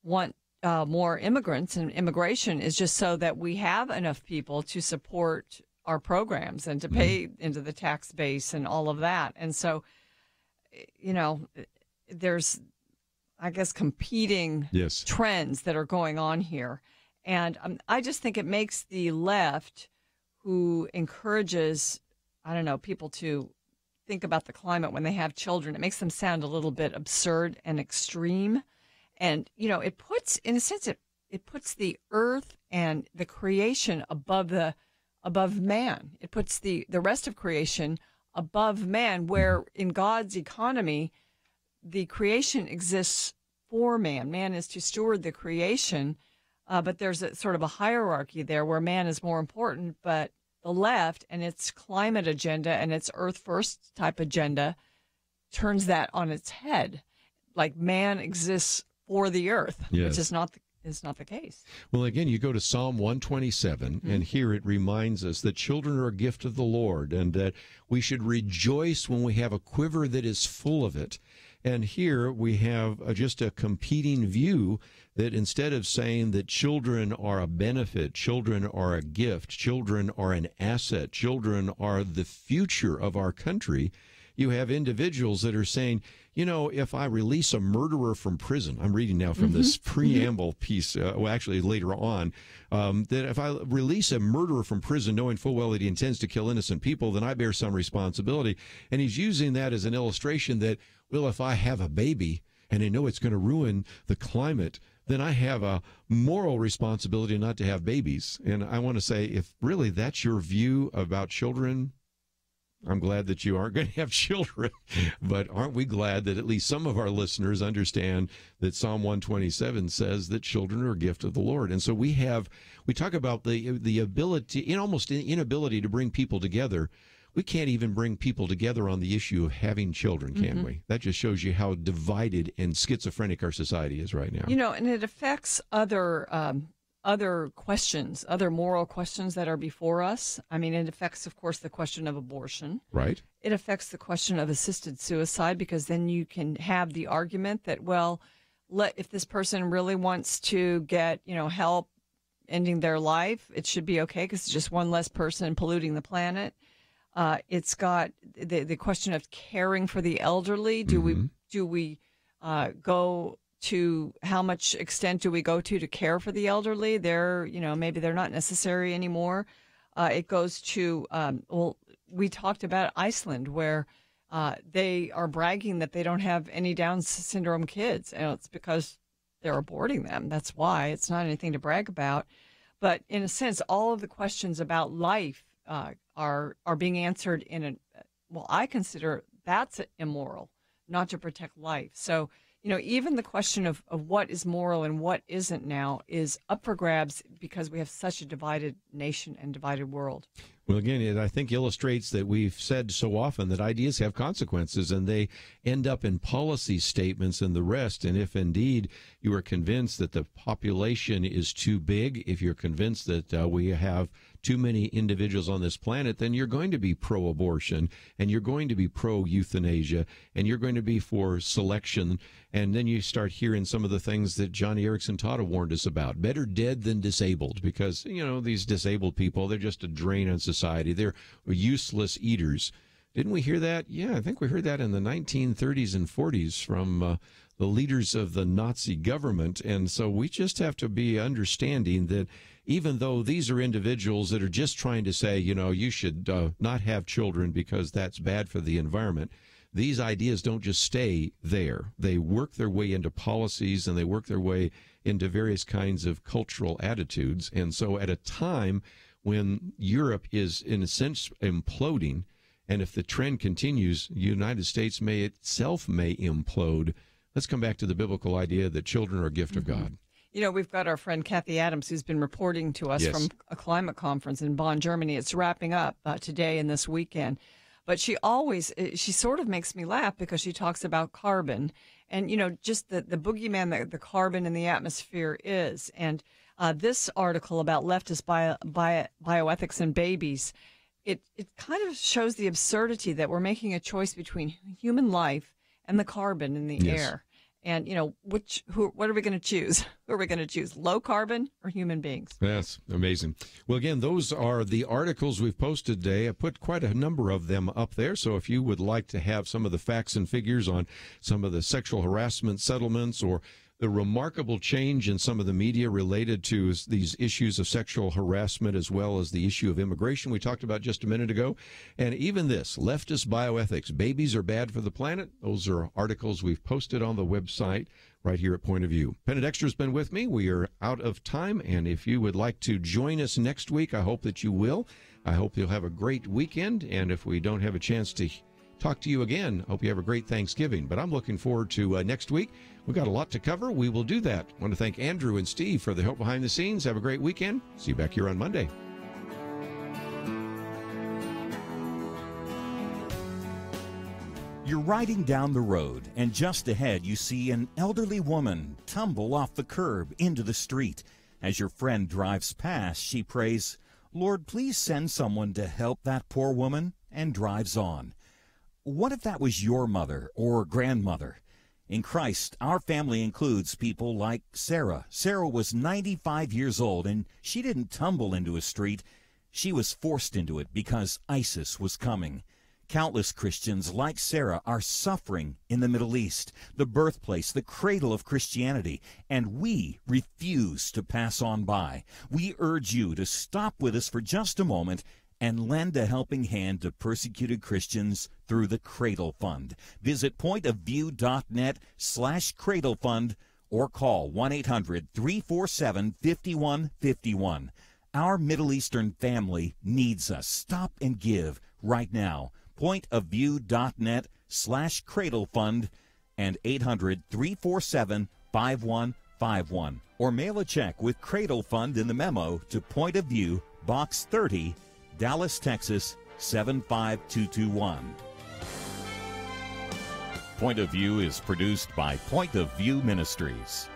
want more immigrants and immigration is just so that we have enough people to support our programs and to pay into the tax base and all of that. And so, there's, I guess, competing trends that are going on here. And I just think it makes the left, who encourages, people to think about the climate when they have children, it makes them sound a little bit absurd and extreme. And, it puts, in a sense, it puts the earth and the creation above man. It puts the rest of creation above man, where in God's economy, the creation exists for man. Man is to steward the creation, but there's a sort of a hierarchy there where man is more important. But the left and its climate agenda and its earth first type agenda turns that on its head. Like man exists for the earth, which is not the case. Well, again, you go to Psalm 127, and here it reminds us that children are a gift of the Lord and that we should rejoice when we have a quiver that is full of it. And here we have just a competing view that instead of saying that children are a benefit, children are a gift, children are an asset, children are the future of our country, you have individuals that are saying, if I release a murderer from prison, I'm reading now from this preamble piece, actually later on, that if I release a murderer from prison knowing full well that he intends to kill innocent people, then I bear some responsibility. And he's using that as an illustration that, well, if I have a baby and I know it's going to ruin the climate, then I have a moral responsibility not to have babies. And I want to say, if really that's your view about children, I'm glad that you aren't going to have children, but aren't we glad that at least some of our listeners understand that Psalm 127 says that children are a gift of the Lord? And so we talk about the ability, almost inability to bring people together. We can't even bring people together on the issue of having children, can we? That just shows you how divided and schizophrenic our society is right now. And it affects other questions, other moral questions that are before us. It affects, of course, the question of abortion. Right. It affects the question of assisted suicide, because then you can have the argument that, well, if this person really wants to get, help ending their life, it should be okay because it's just one less person polluting the planet. It's got the question of caring for the elderly. Do we go to how much extent do we go to care for the elderly? They're, maybe they're not necessary anymore. It goes to, we talked about Iceland where they are bragging that they don't have any Down syndrome kids. And it's because they're aborting them. That's why. It's not anything to brag about. But in a sense, all of the questions about life are being answered I consider that's immoral, not to protect life. So, even the question of what is moral and what isn't now is up for grabs because we have such a divided nation and divided world. Well, again, it, I think, illustrates that we've said so often that ideas have consequences and they end up in policy statements and the rest. And if indeed you are convinced that the population is too big, if you're convinced that we have too many individuals on this planet, then you're going to be pro-abortion and you're going to be pro-euthanasia and you're going to be for selection. And then you start hearing some of the things that Johnny Erickson Tata warned us about. Better dead than disabled because, these disabled people, they're just a drain on society. They're useless eaters. Didn't we hear that? Yeah, I think we heard that in the 1930s and 40s from the leaders of the Nazi government. And so we just have to be understanding that even though these are individuals that are just trying to say, you should not have children because that's bad for the environment, these ideas don't just stay there. They work their way into policies and they work their way into various kinds of cultural attitudes. And so at a time when Europe is, in a sense, imploding, and if the trend continues, the United States may implode. Let's come back to the biblical idea that children are a gift of God. We've got our friend Kathy Adams, who's been reporting to us from a climate conference in Bonn, Germany. It's wrapping up today and this weekend. But she sort of makes me laugh because she talks about carbon and, just the boogeyman that the carbon in the atmosphere is. And this article about leftist bioethics and babies, it kind of shows the absurdity that we're making a choice between human life and the carbon in the air. And, what are we going to choose? Who are we going to choose, low carbon or human beings? That's amazing. Well, again, those are the articles we've posted today. I put quite a number of them up there. So if you would like to have some of the facts and figures on some of the sexual harassment settlements or the remarkable change in some of the media related to these issues of sexual harassment as well as the issue of immigration we talked about just a minute ago. And even this, leftist bioethics, babies are bad for the planet. Those are articles we've posted on the website right here at Point of View. Penna Dexter has been with me. We are out of time. And if you would like to join us next week, I hope that you will. I hope you'll have a great weekend. And if we don't have a chance to talk to you again, I hope you have a great Thanksgiving. But I'm looking forward to next week. We've got a lot to cover. We will do that. I want to thank Andrew and Steve for the help behind the scenes. Have a great weekend. See you back here on Monday. You're riding down the road, and just ahead you see an elderly woman tumble off the curb into the street. As your friend drives past, she prays, "Lord, please send someone to help that poor woman," and drives on. What if that was your mother or grandmother? In Christ, our family includes people like Sarah. Sarah was 95 years old, and she didn't tumble into a street. She was forced into it because ISIS was coming. Countless Christians like Sarah are suffering in the Middle East, the birthplace, the cradle of Christianity, and we refuse to pass on by. We urge you to stop with us for just a moment and lend a helping hand to persecuted Christians through the Cradle Fund. Visit pointofview.net/Cradle Fund or call 1-800-347-5151. Our Middle Eastern family needs us. Stop and give right now. Pointofview.net/Cradle Fund and 800-347-5151. Or mail a check with Cradle Fund in the memo to Point of View, Box 30, Dallas, Texas, 75221. Point of View is produced by Point of View Ministries.